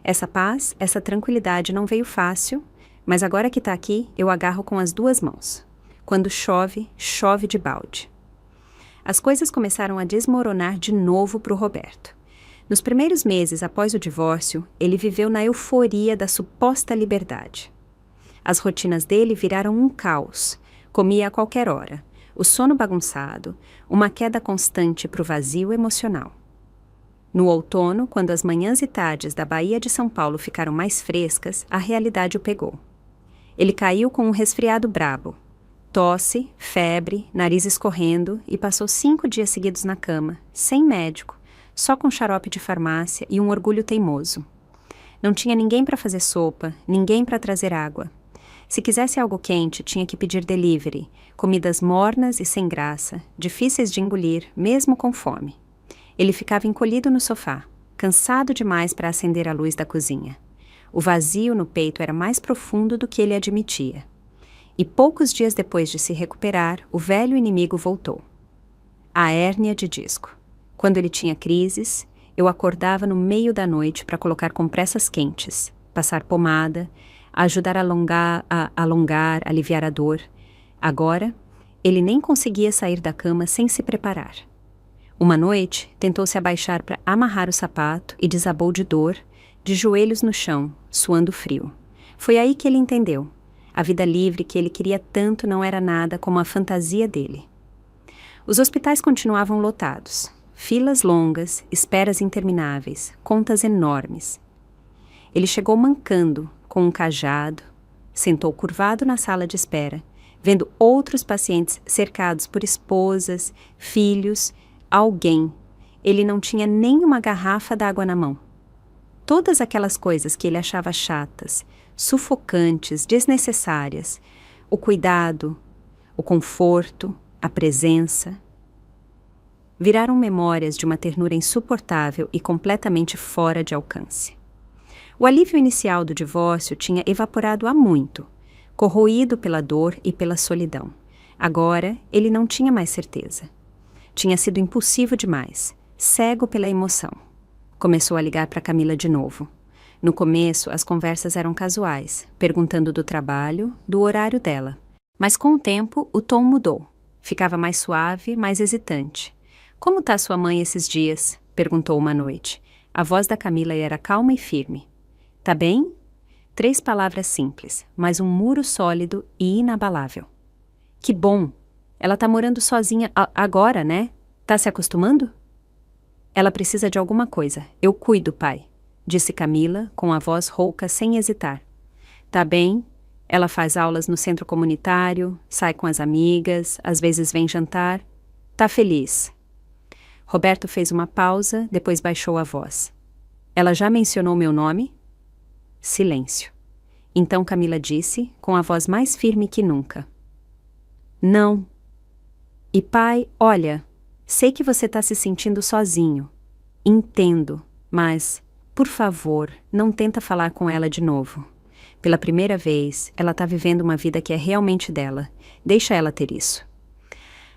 Essa paz, essa tranquilidade não veio fácil, mas agora que está aqui, eu agarro com as 2 mãos. Quando chove, chove de balde. As coisas começaram a desmoronar de novo para o Roberto. Nos primeiros meses após o divórcio, ele viveu na euforia da suposta liberdade. As rotinas dele viraram um caos. Comia a qualquer hora, o sono bagunçado, uma queda constante para o vazio emocional. No outono, quando as manhãs e tardes da Baía de São Paulo ficaram mais frescas, a realidade o pegou. Ele caiu com um resfriado brabo. Tosse, febre, nariz escorrendo e passou 5 dias seguidos na cama, sem médico, só com xarope de farmácia e um orgulho teimoso. Não tinha ninguém para fazer sopa, ninguém para trazer água. Se quisesse algo quente, tinha que pedir delivery, comidas mornas e sem graça, difíceis de engolir, mesmo com fome. Ele ficava encolhido no sofá, cansado demais para acender a luz da cozinha. O vazio no peito era mais profundo do que ele admitia. E poucos dias depois de se recuperar, o velho inimigo voltou. A hérnia de disco. Quando ele tinha crises, eu acordava no meio da noite para colocar compressas quentes, passar pomada, ajudar a alongar, aliviar a dor. Agora, ele nem conseguia sair da cama sem se preparar. Uma noite, tentou se abaixar para amarrar o sapato e desabou de dor, de joelhos no chão, suando frio. Foi aí que ele entendeu. A vida livre que ele queria tanto não era nada como a fantasia dele. Os hospitais continuavam lotados. Filas longas, esperas intermináveis, contas enormes. Ele chegou mancando, com um cajado, sentou curvado na sala de espera, vendo outros pacientes cercados por esposas, filhos, alguém. Ele não tinha nem uma garrafa d'água na mão. Todas aquelas coisas que ele achava chatas, sufocantes, desnecessárias, o cuidado, o conforto, a presença, viraram memórias de uma ternura insuportável e completamente fora de alcance. O alívio inicial do divórcio tinha evaporado há muito, corroído pela dor e pela solidão. Agora, ele não tinha mais certeza. Tinha sido impulsivo demais, cego pela emoção. Começou a ligar para Camila de novo. No começo, as conversas eram casuais, perguntando do trabalho, do horário dela. Mas com o tempo, o tom mudou. Ficava mais suave, mais hesitante. "Como tá sua mãe esses dias?" perguntou uma noite. A voz da Camila era calma e firme. "Tá bem?" 3 palavras simples, mas um muro sólido e inabalável. "Que bom! Ela tá morando sozinha agora, né? Tá se acostumando?" "Ela precisa de alguma coisa. Eu cuido, pai", disse Camila, com a voz rouca sem hesitar. "Tá bem. Ela faz aulas no centro comunitário, sai com as amigas, às vezes vem jantar. Tá feliz." Roberto fez uma pausa, depois baixou a voz. "Ela já mencionou meu nome?" Silêncio. Então Camila disse, com a voz mais firme que nunca. "Não. E pai, olha, sei que você está se sentindo sozinho. Entendo, mas, por favor, não tenta falar com ela de novo. Pela primeira vez, ela está vivendo uma vida que é realmente dela. Deixa ela ter isso."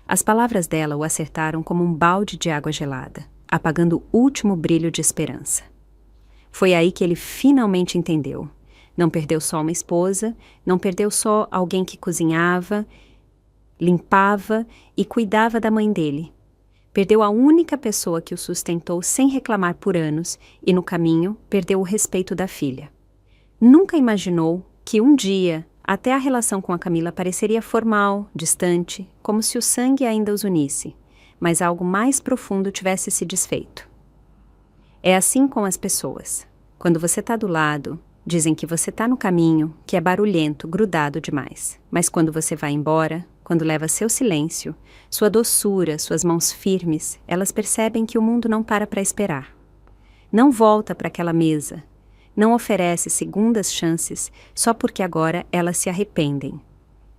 As palavras dela o acertaram como um balde de água gelada, apagando o último brilho de esperança. Foi aí que ele finalmente entendeu. Não perdeu só uma esposa, não perdeu só alguém que cozinhava, limpava e cuidava da mãe dele. Perdeu a única pessoa que o sustentou sem reclamar por anos e, no caminho, perdeu o respeito da filha. Nunca imaginou que um dia até a relação com a Camila pareceria formal, distante, como se o sangue ainda os unisse, mas algo mais profundo tivesse se desfeito. É assim com as pessoas. Quando você está do lado, dizem que você está no caminho, que é barulhento, grudado demais. Mas quando você vai embora, quando leva seu silêncio, sua doçura, suas mãos firmes, elas percebem que o mundo não para esperar. Não volta para aquela mesa. Não oferece segundas chances só porque agora elas se arrependem.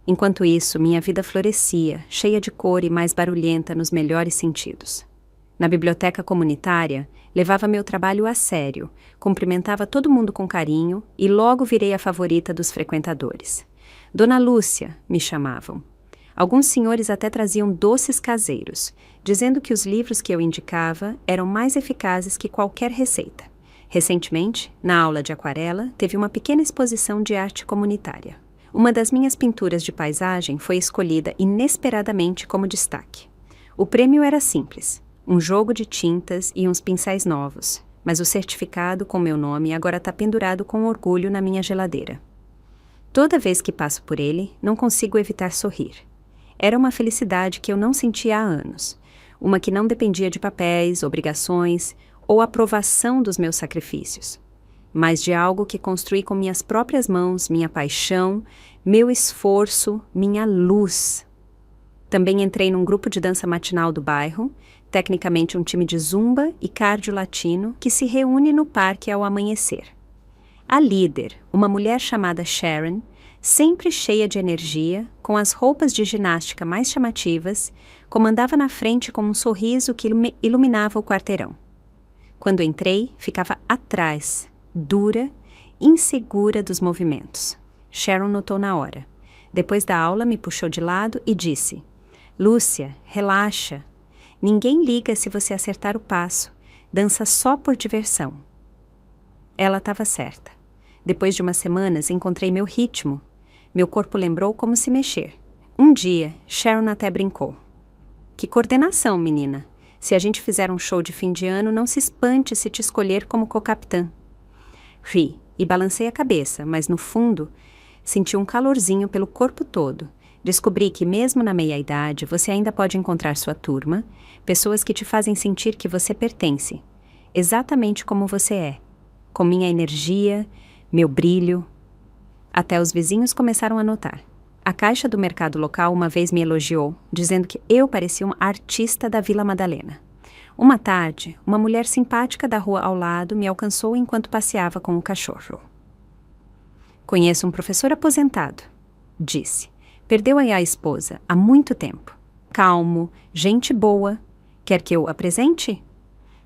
Enquanto isso, minha vida florescia, cheia de cor e mais barulhenta nos melhores sentidos. Na biblioteca comunitária, levava meu trabalho a sério, cumprimentava todo mundo com carinho e logo virei a favorita dos frequentadores. Dona Lúcia, me chamavam. Alguns senhores até traziam doces caseiros, dizendo que os livros que eu indicava eram mais eficazes que qualquer receita. Recentemente, na aula de aquarela, teve uma pequena exposição de arte comunitária. Uma das minhas pinturas de paisagem foi escolhida inesperadamente como destaque. O prêmio era simples, um jogo de tintas e uns pincéis novos, mas o certificado com meu nome agora está pendurado com orgulho na minha geladeira. Toda vez que passo por ele, não consigo evitar sorrir. Era uma felicidade que eu não sentia há anos, uma que não dependia de papéis, obrigações ou aprovação dos meus sacrifícios, mas de algo que construí com minhas próprias mãos, minha paixão, meu esforço, minha luz. Também entrei num grupo de dança matinal do bairro, tecnicamente um time de zumba e cardio latino que se reúne no parque ao amanhecer. A líder, uma mulher chamada Sharon, sempre cheia de energia, com as roupas de ginástica mais chamativas, comandava na frente com um sorriso que iluminava o quarteirão. Quando entrei, ficava atrás, dura, insegura dos movimentos. Sharon notou na hora. Depois da aula, me puxou de lado e disse: Lúcia, relaxa. Ninguém liga se você acertar o passo. Dança só por diversão. Ela estava certa. Depois de umas semanas, encontrei meu ritmo. Meu corpo lembrou como se mexer. Um dia, Sharon até brincou. Que coordenação, menina. Se a gente fizer um show de fim de ano, não se espante se te escolher como co-capitã. Ri e balancei a cabeça, mas no fundo, senti um calorzinho pelo corpo todo. Descobri que mesmo na meia-idade, você ainda pode encontrar sua turma, pessoas que te fazem sentir que você pertence, exatamente como você é, com minha energia, meu brilho. Até os vizinhos começaram a notar. A caixa do mercado local uma vez me elogiou, dizendo que eu parecia uma artista da Vila Madalena. Uma tarde, uma mulher simpática da rua ao lado me alcançou enquanto passeava com o cachorro. Conheço um professor aposentado, disse. Perdeu a esposa há muito tempo. Calmo, gente boa. Quer que eu apresente?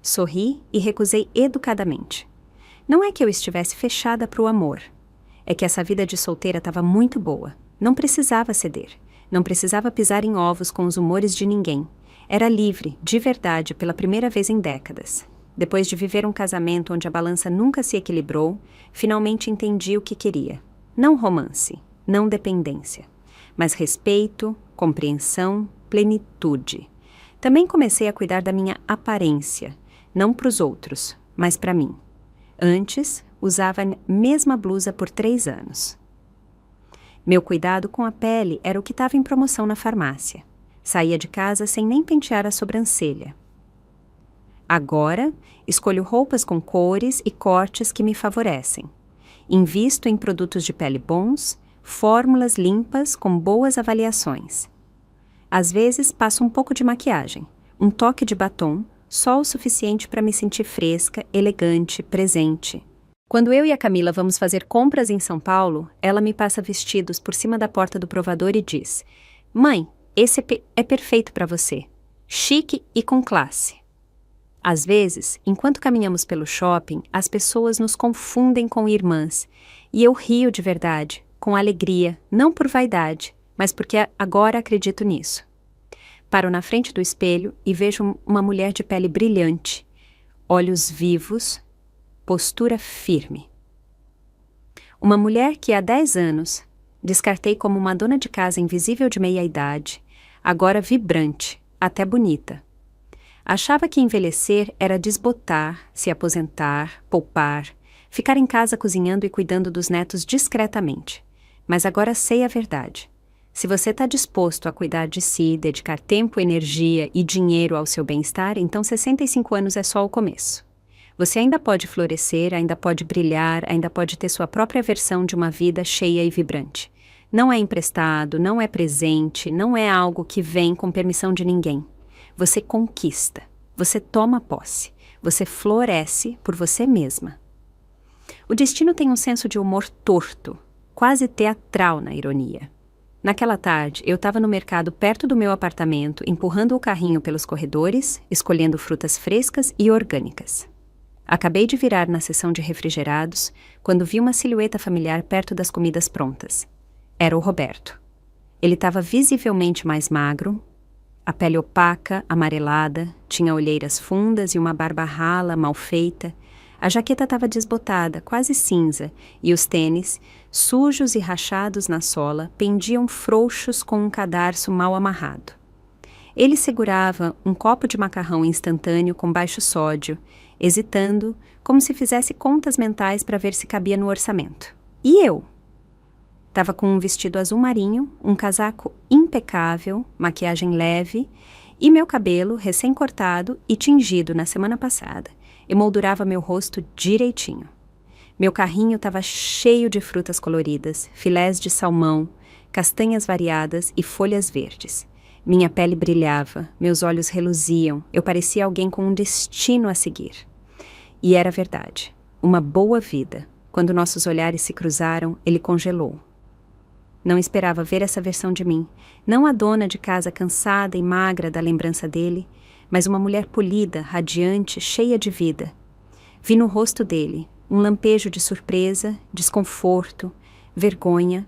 Sorri e recusei educadamente. Não é que eu estivesse fechada para o amor. É que essa vida de solteira estava muito boa. Não precisava ceder. Não precisava pisar em ovos com os humores de ninguém. Era livre, de verdade, pela primeira vez em décadas. Depois de viver um casamento onde a balança nunca se equilibrou, finalmente entendi o que queria. Não romance, não dependência, mas respeito, compreensão, plenitude. Também comecei a cuidar da minha aparência, não para os outros, mas para mim. Antes, usava a mesma blusa por 3 anos. Meu cuidado com a pele era o que estava em promoção na farmácia. Saía de casa sem nem pentear a sobrancelha. Agora, escolho roupas com cores e cortes que me favorecem. Invisto em produtos de pele bons, fórmulas limpas com boas avaliações. Às vezes, passo um pouco de maquiagem, um toque de batom, só o suficiente para me sentir fresca, elegante, presente. Quando eu e a Camila vamos fazer compras em São Paulo, ela me passa vestidos por cima da porta do provador e diz: Mãe, esse é perfeito para você. Chique e com classe. Às vezes, enquanto caminhamos pelo shopping, as pessoas nos confundem com irmãs, e eu rio de verdade, com alegria, não por vaidade, mas porque agora acredito nisso. Paro na frente do espelho e vejo uma mulher de pele brilhante, olhos vivos, postura firme. Uma mulher que há 10 anos descartei como uma dona de casa invisível de meia-idade, agora vibrante, até bonita. Achava que envelhecer era desbotar, se aposentar, poupar, ficar em casa cozinhando e cuidando dos netos discretamente. Mas agora sei a verdade. Se você está disposto a cuidar de si, dedicar tempo, energia e dinheiro ao seu bem-estar, então 65 anos é só o começo. Você ainda pode florescer, ainda pode brilhar, ainda pode ter sua própria versão de uma vida cheia e vibrante. Não é emprestado, não é presente, não é algo que vem com permissão de ninguém. Você conquista, você toma posse, você floresce por você mesma. O destino tem um senso de humor torto, quase teatral na ironia. Naquela tarde, eu estava no mercado perto do meu apartamento, empurrando o carrinho pelos corredores, escolhendo frutas frescas e orgânicas. Acabei de virar na seção de refrigerados, quando vi uma silhueta familiar perto das comidas prontas. Era o Roberto. Ele estava visivelmente mais magro, a pele opaca, amarelada, tinha olheiras fundas e uma barba rala, mal feita. A jaqueta estava desbotada, quase cinza, e os tênis, sujos e rachados na sola, pendiam frouxos com um cadarço mal amarrado. Ele segurava um copo de macarrão instantâneo com baixo sódio, hesitando, como se fizesse contas mentais para ver se cabia no orçamento. E eu? Estava com um vestido azul marinho, um casaco impecável, maquiagem leve, e meu cabelo, recém-cortado e tingido na semana passada, emoldurava meu rosto direitinho. Meu carrinho estava cheio de frutas coloridas, filés de salmão, castanhas variadas e folhas verdes. Minha pele brilhava, meus olhos reluziam, eu parecia alguém com um destino a seguir. E era verdade, uma boa vida. Quando nossos olhares se cruzaram, ele congelou. Não esperava ver essa versão de mim, não a dona de casa cansada e magra da lembrança dele, mas uma mulher polida, radiante, cheia de vida, Vi no rosto dele um lampejo de surpresa, desconforto, vergonha,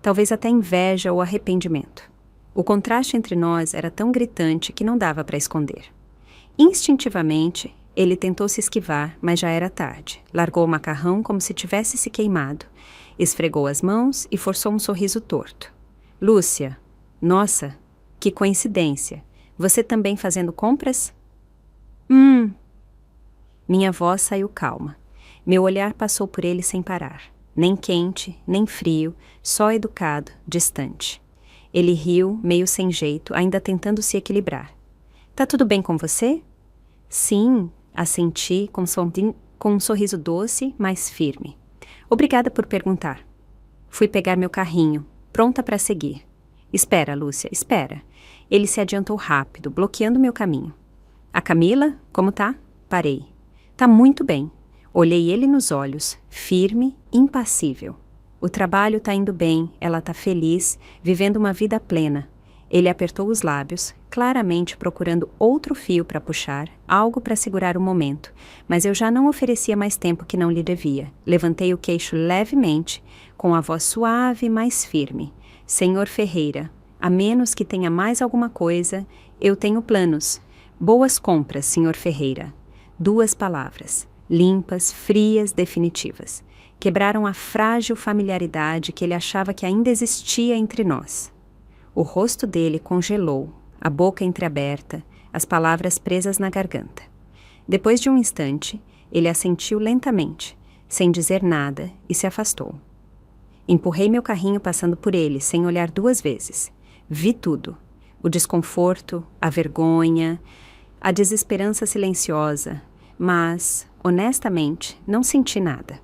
talvez até inveja ou arrependimento. O contraste entre nós era tão gritante que não dava para esconder. Instintivamente, ele tentou se esquivar, mas já era tarde. Largou o macarrão como se tivesse se queimado, esfregou as mãos e forçou um sorriso torto. Lúcia, nossa, que coincidência. Você também fazendo compras? Minha voz saiu calma. Meu olhar passou por ele sem parar. Nem quente, nem frio, só educado, distante. Ele riu, meio sem jeito, ainda tentando se equilibrar. Tá tudo bem com você? Sim, assenti com um sorriso doce, mas firme. Obrigada por perguntar. Fui pegar meu carrinho, pronta para seguir. Espera, Lúcia, espera. Ele se adiantou rápido, bloqueando meu caminho. A Camila, como tá? Parei. Tá muito bem. Olhei ele nos olhos, firme, impassível. O trabalho tá indo bem, ela tá feliz, vivendo uma vida plena. Ele apertou os lábios, claramente procurando outro fio para puxar, algo para segurar o momento, mas eu já não oferecia mais tempo que não lhe devia. Levantei o queixo levemente, com a voz suave, mas firme. Senhor Ferreira, a menos que tenha mais alguma coisa, eu tenho planos. Boas compras, Senhor Ferreira. 2 palavras, limpas, frias, definitivas. Quebraram a frágil familiaridade que ele achava que ainda existia entre nós. O rosto dele congelou, a boca entreaberta, as palavras presas na garganta. Depois de um instante, ele assentiu lentamente, sem dizer nada, e se afastou. Empurrei meu carrinho passando por ele, sem olhar 2 vezes. Vi tudo. O desconforto, a vergonha, a desesperança silenciosa, mas, honestamente, não senti nada.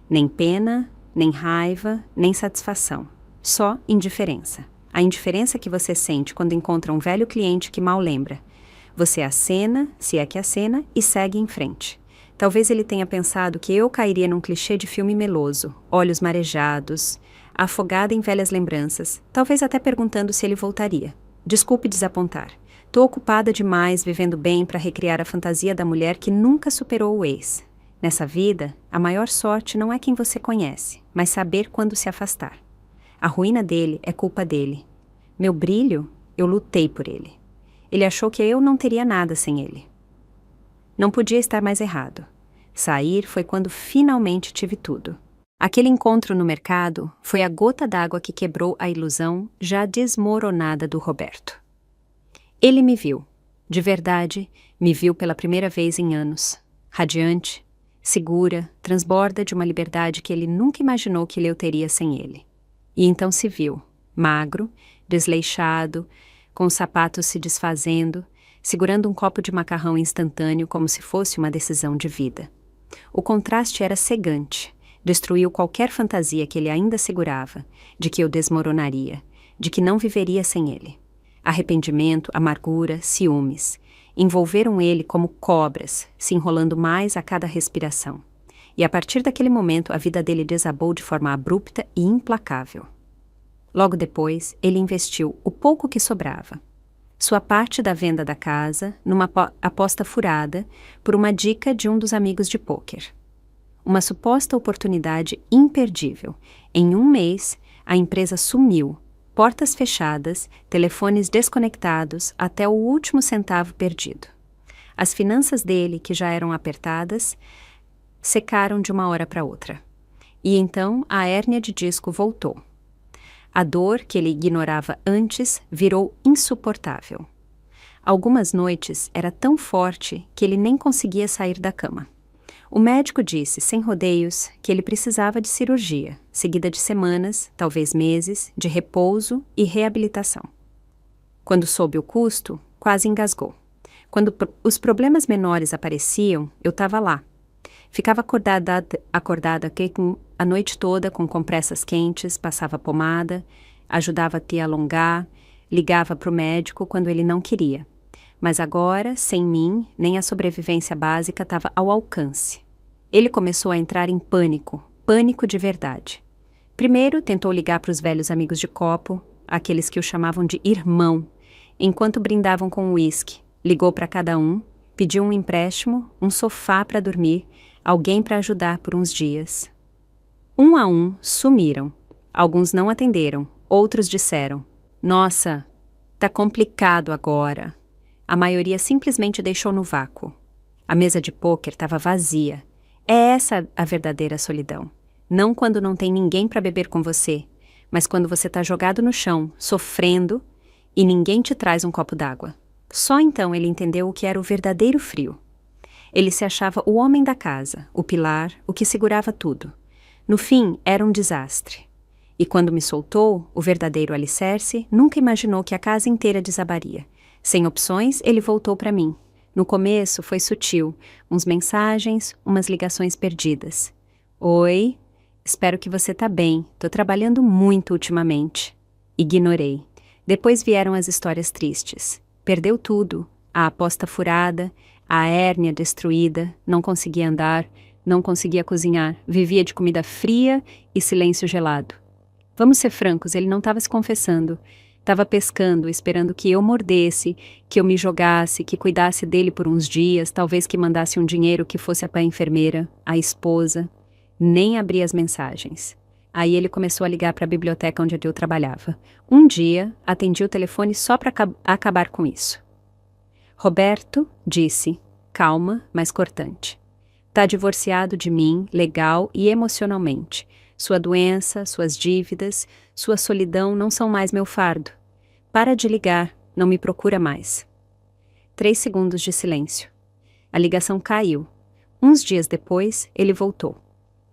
Nem pena, nem raiva, nem satisfação. Só indiferença. A indiferença que você sente quando encontra um velho cliente que mal lembra. Você acena, se é que acena, e segue em frente. Talvez ele tenha pensado que eu cairia num clichê de filme meloso, olhos marejados, afogada em velhas lembranças, talvez até perguntando se ele voltaria. Desculpe desapontar. Tô ocupada demais vivendo bem para recriar a fantasia da mulher que nunca superou o ex. Nessa vida, a maior sorte não é quem você conhece, mas saber quando se afastar. A ruína dele é culpa dele. Meu brilho, eu lutei por ele. Ele achou que eu não teria nada sem ele. Não podia estar mais errado. Sair foi quando finalmente tive tudo. Aquele encontro no mercado foi a gota d'água que quebrou a ilusão já desmoronada do Roberto. Ele me viu. De verdade, me viu pela primeira vez em anos. Radiante, segura, transborda de uma liberdade que ele nunca imaginou que eu teria sem ele. E então se viu, magro, desleixado, com os sapatos se desfazendo, segurando um copo de macarrão instantâneo como se fosse uma decisão de vida. O contraste era cegante, destruiu qualquer fantasia que ele ainda segurava, de que eu desmoronaria, de que não viveria sem ele. Arrependimento, amargura, ciúmes, envolveram ele como cobras, se enrolando mais a cada respiração. E a partir daquele momento a vida dele desabou de forma abrupta e implacável. Logo depois, ele investiu o pouco que sobrava. Sua parte da venda da casa numa aposta furada por uma dica de um dos amigos de pôquer. Uma suposta oportunidade imperdível. Em um mês, a empresa sumiu, portas fechadas, telefones desconectados, até o último centavo perdido. As finanças dele, que já eram apertadas, secaram de uma hora para outra. E então a hérnia de disco voltou. A dor que ele ignorava antes virou insuportável. Algumas noites era tão forte que ele nem conseguia sair da cama. O médico disse, sem rodeios, que ele precisava de cirurgia, seguida de semanas, talvez meses, de repouso e reabilitação. Quando soube o custo, quase engasgou. Quando os problemas menores apareciam, eu estava lá. Ficava acordada a noite toda com compressas quentes, passava pomada, ajudava a te alongar, ligava para o médico quando ele não queria. Mas agora, sem mim, nem a sobrevivência básica estava ao alcance. Ele começou a entrar em pânico, pânico de verdade. Primeiro tentou ligar para os velhos amigos de copo, aqueles que o chamavam de irmão, enquanto brindavam com uísque. Ligou para cada um, Pediu um empréstimo, um sofá para dormir, alguém para ajudar por uns dias. Um a um, sumiram. Alguns não atenderam, outros disseram: "Nossa, tá complicado agora." A maioria simplesmente deixou no vácuo. A mesa de pôquer estava vazia. É essa a verdadeira solidão. Não quando não tem ninguém para beber com você, mas quando você está jogado no chão, sofrendo, e ninguém te traz um copo d'água. Só então ele entendeu o que era o verdadeiro frio. Ele se achava o homem da casa, o pilar, o que segurava tudo. No fim, era um desastre. E quando me soltou, o verdadeiro alicerce, nunca imaginou que a casa inteira desabaria. Sem opções, ele voltou para mim. No começo, foi sutil. Uns mensagens, umas ligações perdidas. "Oi, espero que você tá bem. Tô trabalhando muito ultimamente." Ignorei. Depois vieram as histórias tristes. Perdeu tudo. A aposta furada, a hérnia destruída, não conseguia andar, não conseguia cozinhar, vivia de comida fria e silêncio gelado. Vamos ser francos, ele não estava se confessando. Estava pescando, esperando que eu mordesse, que eu me jogasse, que cuidasse dele por uns dias, talvez que mandasse um dinheiro que fosse para a enfermeira, a esposa. Nem abri as mensagens. Aí ele começou a ligar para a biblioteca onde eu trabalhava. Um dia, atendi o telefone só para acabar com isso. "Roberto", disse, calma, mas cortante. "Tá divorciado de mim, legal e emocionalmente. Sua doença, suas dívidas, sua solidão não são mais meu fardo. Para de ligar, não me procura mais." 3 segundos de silêncio. A ligação caiu. Uns dias depois, ele voltou.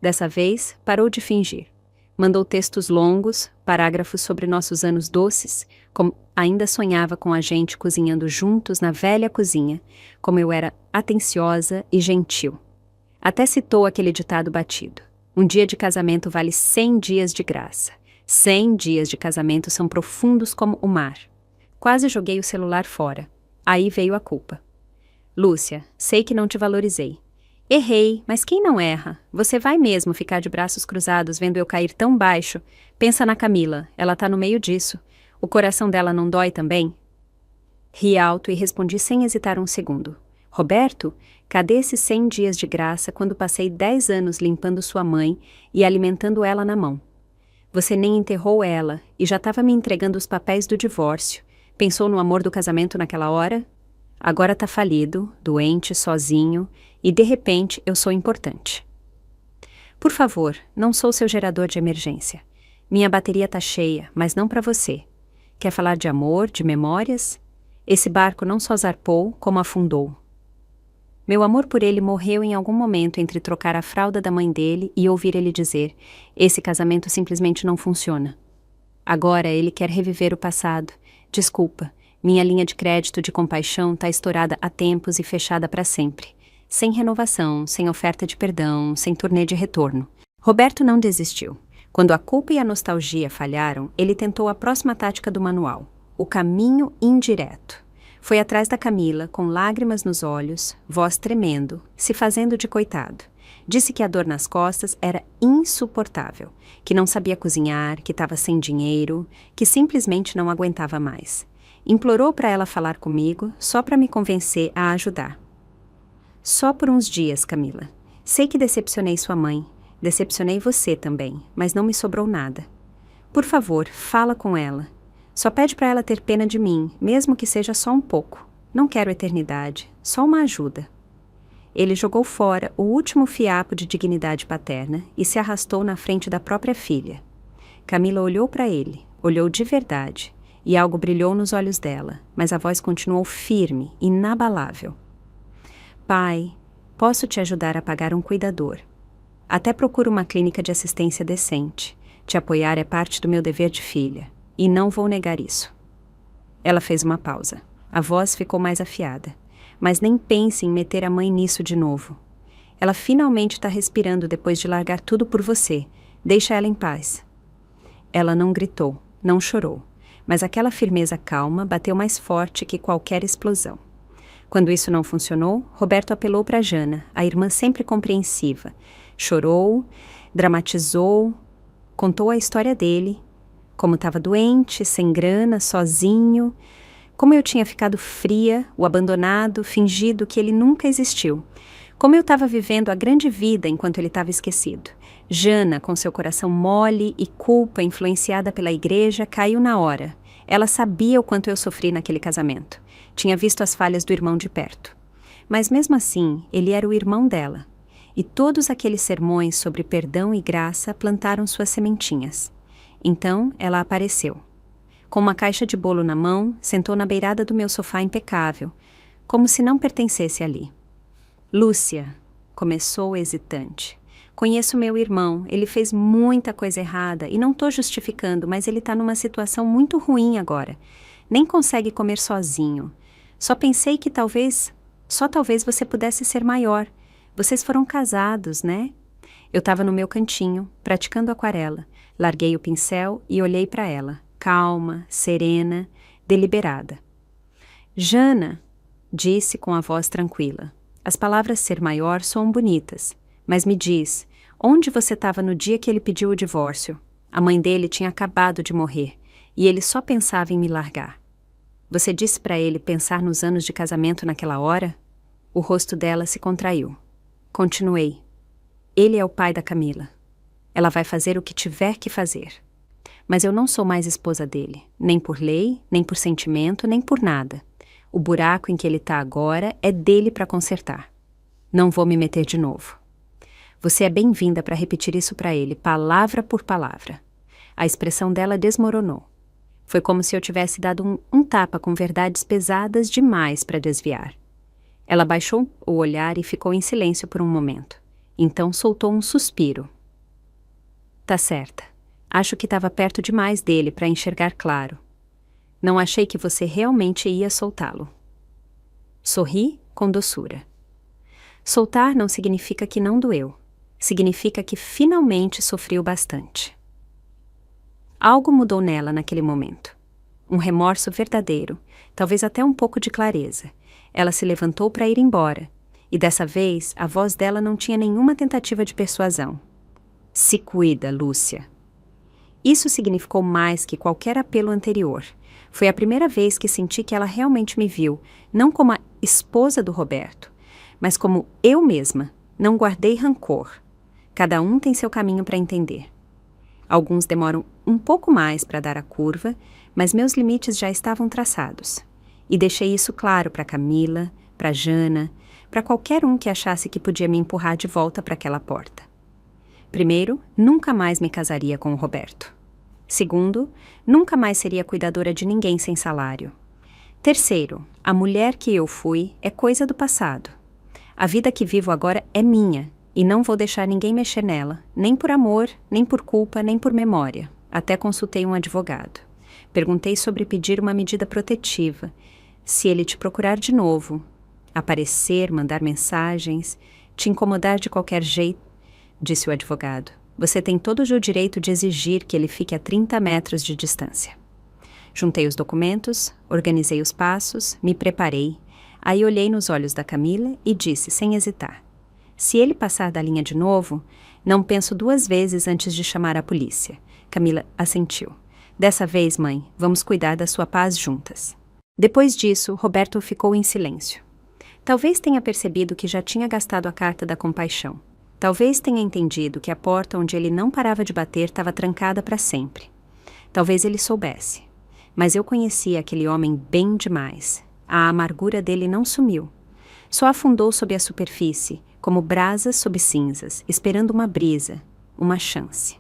Dessa vez, parou de fingir. Mandou textos longos, parágrafos sobre nossos anos doces, como ainda sonhava com a gente cozinhando juntos na velha cozinha, como eu era atenciosa e gentil. Até citou aquele ditado batido: "Um dia de casamento vale 100 dias de graça. 100 dias de casamento são profundos como o mar." Quase joguei o celular fora. Aí veio a culpa. "Lúcia, sei que não te valorizei. Errei, mas quem não erra? Você vai mesmo ficar de braços cruzados vendo eu cair tão baixo? Pensa na Camila, ela tá no meio disso. O coração dela não dói também?" Ri alto e respondi sem hesitar um segundo: "Roberto, cadê esses 100 dias de graça quando passei 10 anos limpando sua mãe e alimentando ela na mão? Você nem enterrou ela e já estava me entregando os papéis do divórcio. Pensou no amor do casamento naquela hora? Agora tá falido, doente, sozinho, e de repente eu sou importante. Por favor, não sou seu gerador de emergência. Minha bateria tá cheia, mas não para você. Quer falar de amor, de memórias? Esse barco não só zarpou, como afundou. Meu amor por ele morreu em algum momento entre trocar a fralda da mãe dele e ouvir ele dizer: esse casamento simplesmente não funciona. Agora ele quer reviver o passado. Desculpa, minha linha de crédito de compaixão tá estourada há tempos e fechada para sempre. Sem renovação, sem oferta de perdão, sem turnê de retorno. Roberto não desistiu. Quando a culpa e a nostalgia falharam, ele tentou a próxima tática do manual: o caminho indireto. Foi atrás da Camila, com lágrimas nos olhos, voz tremendo, se fazendo de coitado. Disse que a dor nas costas era insuportável, que não sabia cozinhar, que estava sem dinheiro, que simplesmente não aguentava mais. Implorou para ela falar comigo, só para me convencer a ajudar. Só por uns dias, Camila. Sei que decepcionei sua mãe, decepcionei você também, mas não me sobrou nada. Por favor, fala com ela. Só pede para ela ter pena de mim, mesmo que seja só um pouco. Não quero eternidade, só uma ajuda. Ele jogou fora o último fiapo de dignidade paterna e se arrastou na frente da própria filha. Camila olhou para ele, olhou de verdade, e algo brilhou nos olhos dela, mas a voz continuou firme, inabalável. Pai, posso te ajudar a pagar um cuidador. Até procuro uma clínica de assistência decente. Te apoiar é parte do meu dever de filha. E não vou negar isso. Ela fez uma pausa. A voz ficou mais afiada. Mas nem pense em meter a mãe nisso de novo. Ela finalmente está respirando depois de largar tudo por você. Deixa ela em paz. Ela não gritou, não chorou. Mas aquela firmeza calma bateu mais forte que qualquer explosão. Quando isso não funcionou, Roberto apelou para Jana, a irmã sempre compreensiva. Chorou, dramatizou, contou a história dele, como estava doente, sem grana, sozinho, Como eu tinha ficado fria, o abandonado, fingido que ele nunca existiu. Como eu estava vivendo a grande vida enquanto ele estava esquecido. Jana, com seu coração mole e culpa influenciada pela igreja, caiu na hora. Ela sabia o quanto eu sofri naquele casamento. Tinha visto as falhas do irmão de perto. Mas mesmo assim, ele era o irmão dela. E todos aqueles sermões sobre perdão e graça plantaram suas sementinhas. Então, ela apareceu. Com uma caixa de bolo na mão, sentou na beirada do meu sofá impecável, como se não pertencesse ali. Lúcia, começou hesitante. Conheço meu irmão, ele fez muita coisa errada e não estou justificando, mas ele está numa situação muito ruim agora. Nem consegue comer sozinho. Só pensei que só talvez você pudesse ser maior. Vocês foram casados, né? Eu estava no meu cantinho, praticando aquarela. Larguei o pincel e olhei para ela, calma, serena, deliberada. Jana, disse com a voz tranquila. As palavras ser maior soam bonitas, mas me diz, onde você estava no dia que ele pediu o divórcio? A mãe dele tinha acabado de morrer, e ele só pensava em me largar. Você disse para ele pensar nos anos de casamento naquela hora? O rosto dela se contraiu. Continuei. Ele é o pai da Camila. Ela vai fazer o que tiver que fazer. Mas eu não sou mais esposa dele, nem por lei, nem por sentimento, nem por nada. O buraco em que ele está agora é dele para consertar. Não vou me meter de novo. Você é bem-vinda para repetir isso para ele, palavra por palavra. A expressão dela desmoronou. Foi como se eu tivesse dado um tapa com verdades pesadas demais para desviar. Ela baixou o olhar e ficou em silêncio por um momento. Então soltou um suspiro. Tá certa. Acho que estava perto demais dele para enxergar claro. Não achei que você realmente ia soltá-lo. Sorri com doçura. Soltar não significa que não doeu. Significa que finalmente sofreu bastante. Algo mudou nela naquele momento. Um remorso verdadeiro, talvez até um pouco de clareza. Ela se levantou para ir embora, e dessa vez a voz dela não tinha nenhuma tentativa de persuasão. Se cuida, Lúcia. Isso significou mais que qualquer apelo anterior. Foi a primeira vez que senti que ela realmente me viu, não como a esposa do Roberto, mas como eu mesma. Não guardei rancor. Cada um tem seu caminho para entender. Alguns demoram um pouco mais para dar a curva, mas meus limites já estavam traçados. E deixei isso claro para Camila, para Jana, para qualquer um que achasse que podia me empurrar de volta para aquela porta. Primeiro, nunca mais me casaria com o Roberto. Segundo, nunca mais seria cuidadora de ninguém sem salário. Terceiro, a mulher que eu fui é coisa do passado. A vida que vivo agora é minha, e não vou deixar ninguém mexer nela, nem por amor, nem por culpa, nem por memória. Até consultei um advogado. Perguntei sobre pedir uma medida protetiva. Se ele te procurar de novo, aparecer, mandar mensagens, te incomodar de qualquer jeito, disse o advogado, você tem todo o direito de exigir que ele fique a 30 metros de distância. Juntei os documentos, organizei os passos, me preparei. Aí olhei nos olhos da Camila e disse, sem hesitar, se ele passar da linha de novo, não penso duas vezes antes de chamar a polícia. Camila assentiu. Dessa vez, mãe, vamos cuidar da sua paz juntas. Depois disso, Roberto ficou em silêncio. Talvez tenha percebido que já tinha gastado a carta da compaixão. Talvez tenha entendido que a porta onde ele não parava de bater estava trancada para sempre. Talvez ele soubesse. Mas eu conhecia aquele homem bem demais. A amargura dele não sumiu. Só afundou sob a superfície, como brasas sob cinzas, esperando uma brisa, uma chance.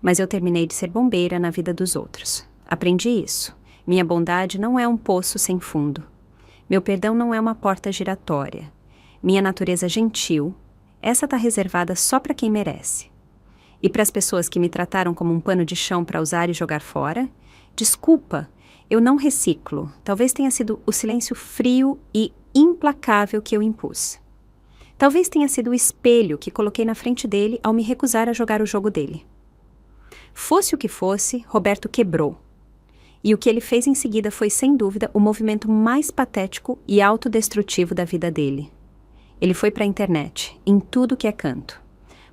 Mas eu terminei de ser bombeira na vida dos outros. Aprendi isso. Minha bondade não é um poço sem fundo. Meu perdão não é uma porta giratória. Minha natureza gentil, essa está reservada só para quem merece. E para as pessoas que me trataram como um pano de chão para usar e jogar fora, desculpa, eu não reciclo. Talvez tenha sido o silêncio frio e implacável que eu impus. Talvez tenha sido o espelho que coloquei na frente dele ao me recusar a jogar o jogo dele. Fosse o que fosse, Roberto quebrou. E o que ele fez em seguida foi, sem dúvida, o movimento mais patético e autodestrutivo da vida dele. Ele foi para a internet, em tudo que é canto.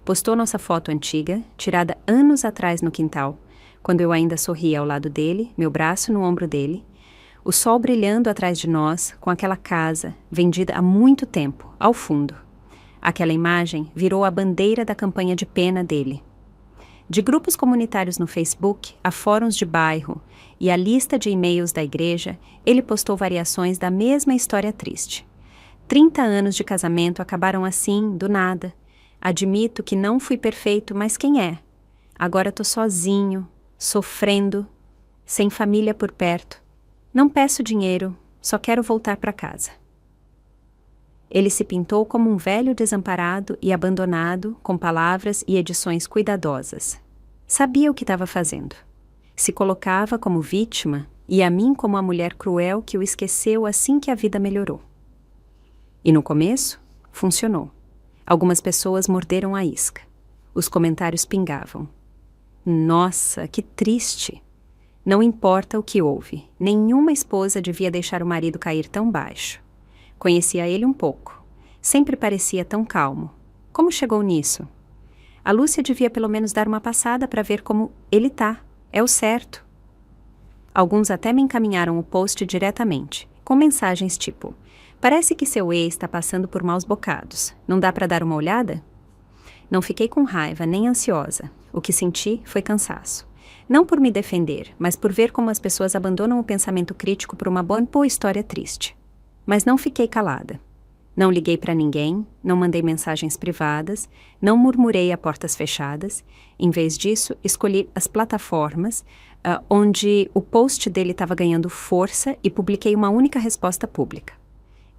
Postou nossa foto antiga, tirada anos atrás no quintal, quando eu ainda sorria ao lado dele, meu braço no ombro dele, O sol brilhando atrás de nós, com aquela casa, vendida há muito tempo, ao fundo. Aquela imagem virou a bandeira da campanha de pena dele. De grupos comunitários no Facebook, a fóruns de bairro e a lista de e-mails da igreja, ele postou variações da mesma história triste. 30 anos de casamento acabaram assim, do nada. Admito que não fui perfeito, mas quem é? Agora tô sozinho, sofrendo, sem família por perto. Não peço dinheiro, só quero voltar para casa. Ele se pintou como um velho desamparado e abandonado, com palavras e edições cuidadosas. Sabia o que estava fazendo. Se colocava como vítima e a mim como a mulher cruel que o esqueceu assim que a vida melhorou. E no começo, funcionou. Algumas pessoas morderam a isca. Os comentários pingavam. Nossa, que triste! Não importa o que houve, nenhuma esposa devia deixar o marido cair tão baixo. Conhecia ele um pouco. Sempre parecia tão calmo. Como chegou nisso? A Lúcia devia pelo menos dar uma passada para ver como ele tá. É o certo. Alguns até me encaminharam o post diretamente, com mensagens tipo: parece que seu ex está passando por maus bocados. Não dá para dar uma olhada? Não fiquei com raiva nem ansiosa. O que senti foi cansaço. Não por me defender, mas por ver como as pessoas abandonam o pensamento crítico por uma boa história triste. Mas não fiquei calada. Não liguei para ninguém, não mandei mensagens privadas, não murmurei a portas fechadas. Em vez disso, escolhi as plataformas onde o post dele estava ganhando força e publiquei uma única resposta pública.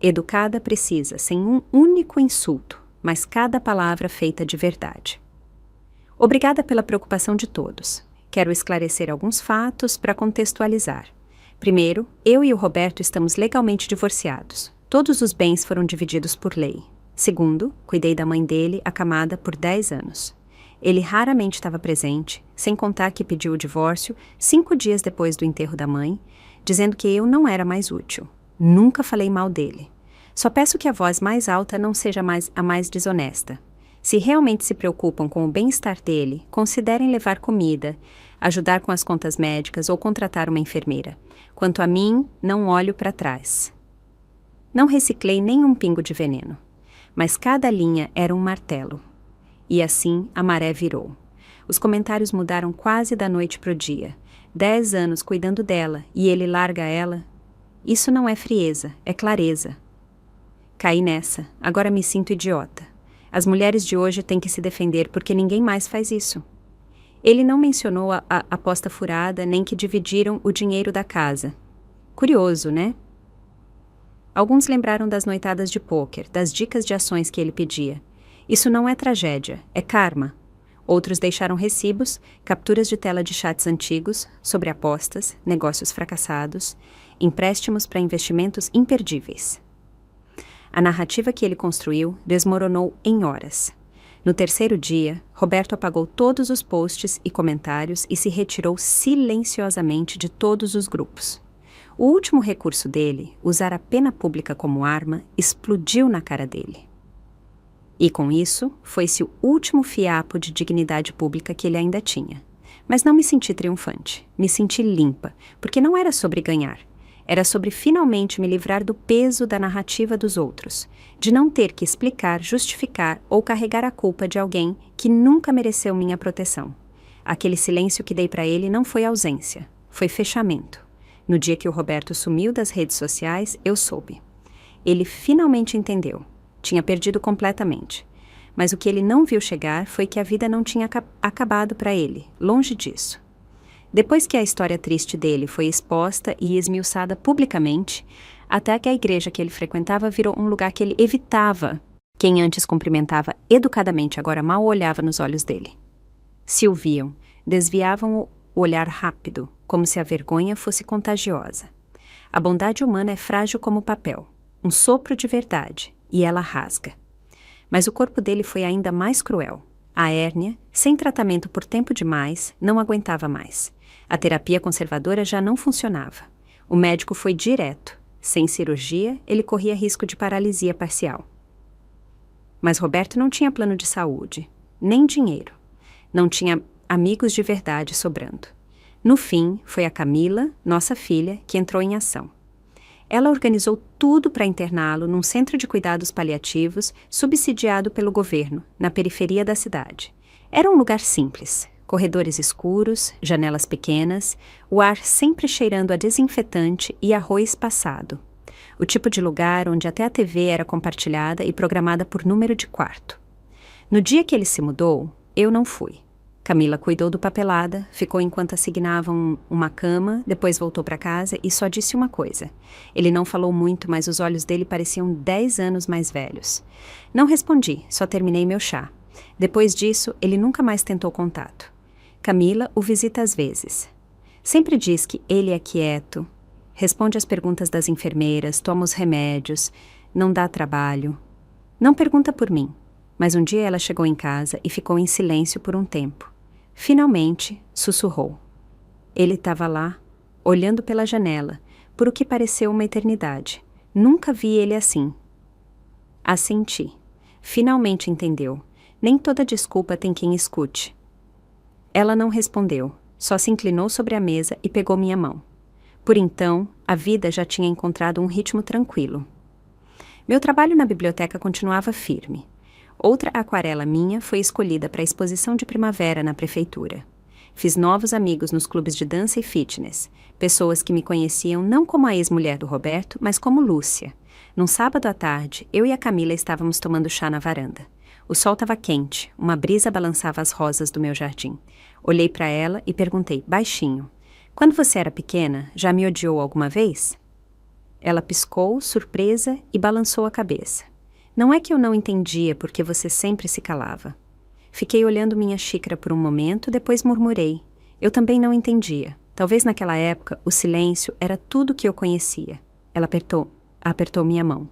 Educada precisa, sem um único insulto, mas cada palavra feita de verdade. Obrigada pela preocupação de todos. Quero esclarecer alguns fatos para contextualizar. Primeiro, eu e o Roberto estamos legalmente divorciados. Todos os bens foram divididos por lei. Segundo, cuidei da mãe dele, acamada, por 10 anos. Ele raramente estava presente, sem contar que pediu o divórcio 5 dias depois do enterro da mãe, dizendo que eu não era mais útil. Nunca falei mal dele. Só peço que a voz mais alta não seja a mais desonesta. Se realmente se preocupam com o bem-estar dele, considerem levar comida, ajudar com as contas médicas ou contratar uma enfermeira. Quanto a mim, não olho para trás. Não reciclei nem um pingo de veneno, mas cada linha era um martelo. E assim a maré virou. Os comentários mudaram quase da noite pro dia. 10 anos cuidando dela e ele larga ela. Isso não é frieza, é clareza. Caí nessa, agora me sinto idiota. As mulheres de hoje têm que se defender porque ninguém mais faz isso. Ele não mencionou a aposta furada nem que dividiram o dinheiro da casa. Curioso, né? Alguns lembraram das noitadas de pôquer, das dicas de ações que ele pedia. Isso não é tragédia, é karma. Outros deixaram recibos, capturas de tela de chats antigos, sobre apostas, negócios fracassados, empréstimos para investimentos imperdíveis. A narrativa que ele construiu desmoronou em horas. No terceiro dia, Roberto apagou todos os posts e comentários e se retirou silenciosamente de todos os grupos. O último recurso dele, usar a pena pública como arma, explodiu na cara dele. E com isso, foi-se o último fiapo de dignidade pública que ele ainda tinha. Mas não me senti triunfante, me senti limpa, porque não era sobre ganhar. Era sobre finalmente me livrar do peso da narrativa dos outros, de não ter que explicar, justificar ou carregar a culpa de alguém que nunca mereceu minha proteção. Aquele silêncio que dei para ele não foi ausência, foi fechamento. No dia que o Roberto sumiu das redes sociais, eu soube. Ele finalmente entendeu. Tinha perdido completamente. Mas o que ele não viu chegar foi que a vida não tinha acabado para ele, longe disso. Depois que a história triste dele foi exposta e esmiuçada publicamente, até que a igreja que ele frequentava virou um lugar que ele evitava. Quem antes cumprimentava educadamente agora mal olhava nos olhos dele. Se o viam, desviavam o olhar rápido, como se a vergonha fosse contagiosa. A bondade humana é frágil como papel, um sopro de verdade, e ela rasga. Mas o corpo dele foi ainda mais cruel. A hérnia, sem tratamento por tempo demais, não aguentava mais. A terapia conservadora já não funcionava. O médico foi direto. Sem cirurgia, ele corria risco de paralisia parcial. Mas Roberto não tinha plano de saúde, nem dinheiro. Não tinha amigos de verdade sobrando. No fim, foi a Camila, nossa filha, que entrou em ação. Ela organizou tudo para interná-lo num centro de cuidados paliativos subsidiado pelo governo, na periferia da cidade. Era um lugar simples, corredores escuros, janelas pequenas, o ar sempre cheirando a desinfetante e arroz passado. O tipo de lugar onde até a TV era compartilhada e programada por número de quarto. No dia que ele se mudou, eu não fui. Camila cuidou do papelada, ficou enquanto assignavam uma cama, depois voltou para casa e só disse uma coisa. Ele não falou muito, mas os olhos dele pareciam 10 anos mais velhos. Não respondi, só terminei meu chá. Depois disso, ele nunca mais tentou contato. Camila o visita às vezes. Sempre diz que ele é quieto, responde às perguntas das enfermeiras, toma os remédios, não dá trabalho. Não pergunta por mim, mas um dia ela chegou em casa e ficou em silêncio por um tempo. Finalmente, sussurrou. Ele estava lá, olhando pela janela, por o que pareceu uma eternidade. Nunca vi ele assim. Assenti. Finalmente entendeu. Nem toda desculpa tem quem escute. Ela não respondeu, só se inclinou sobre a mesa e pegou minha mão. Por então, a vida já tinha encontrado um ritmo tranquilo. Meu trabalho na biblioteca continuava firme. Outra aquarela minha foi escolhida para a exposição de primavera na prefeitura. Fiz novos amigos nos clubes de dança e fitness, pessoas que me conheciam não como a ex-mulher do Roberto, mas como Lúcia. Num sábado à tarde, eu e a Camila estávamos tomando chá na varanda. O sol estava quente, uma brisa balançava as rosas do meu jardim. Olhei para ela e perguntei, baixinho, quando você era pequena, já me odiou alguma vez? Ela piscou, surpresa, e balançou a cabeça. Não é que eu não entendia porque você sempre se calava. Fiquei olhando minha xícara por um momento, depois murmurei. Eu também não entendia. Talvez naquela época o silêncio era tudo que eu conhecia. Ela apertou minha mão.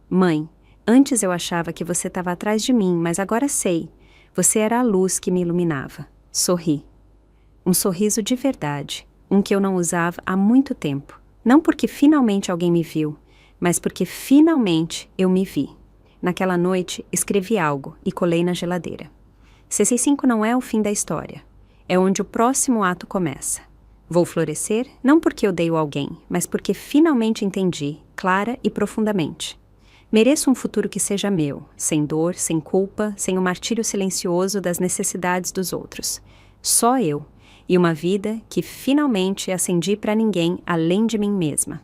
Mãe, antes eu achava que você estava atrás de mim, mas agora sei. Você era a luz que me iluminava. Sorri. Um sorriso de verdade, um que eu não usava há muito tempo. Não porque finalmente alguém me viu, mas porque finalmente eu me vi. Naquela noite, escrevi algo e colei na geladeira. CC5 não é o fim da história. É onde o próximo ato começa. Vou florescer não porque odeio alguém, mas porque finalmente entendi, clara e profundamente. Mereço um futuro que seja meu, sem dor, sem culpa, sem o martírio silencioso das necessidades dos outros. Só eu. E uma vida que finalmente acendi para ninguém além de mim mesma.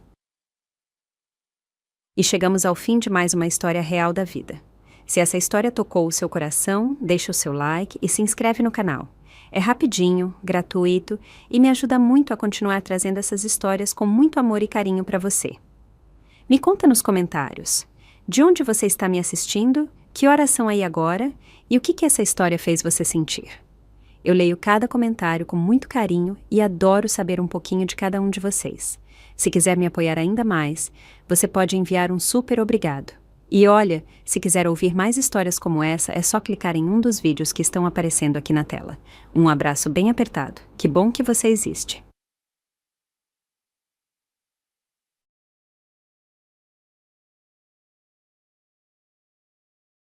E chegamos ao fim de mais uma história real da vida. Se essa história tocou o seu coração, deixa o seu like e se inscreve no canal. É rapidinho, gratuito e me ajuda muito a continuar trazendo essas histórias com muito amor e carinho para você. Me conta nos comentários, de onde você está me assistindo, que horas são aí agora e o que essa história fez você sentir. Eu leio cada comentário com muito carinho e adoro saber um pouquinho de cada um de vocês. Se quiser me apoiar ainda mais, você pode enviar um super obrigado. E olha, se quiser ouvir mais histórias como essa, é só clicar em um dos vídeos que estão aparecendo aqui na tela. Um abraço bem apertado. Que bom que você existe.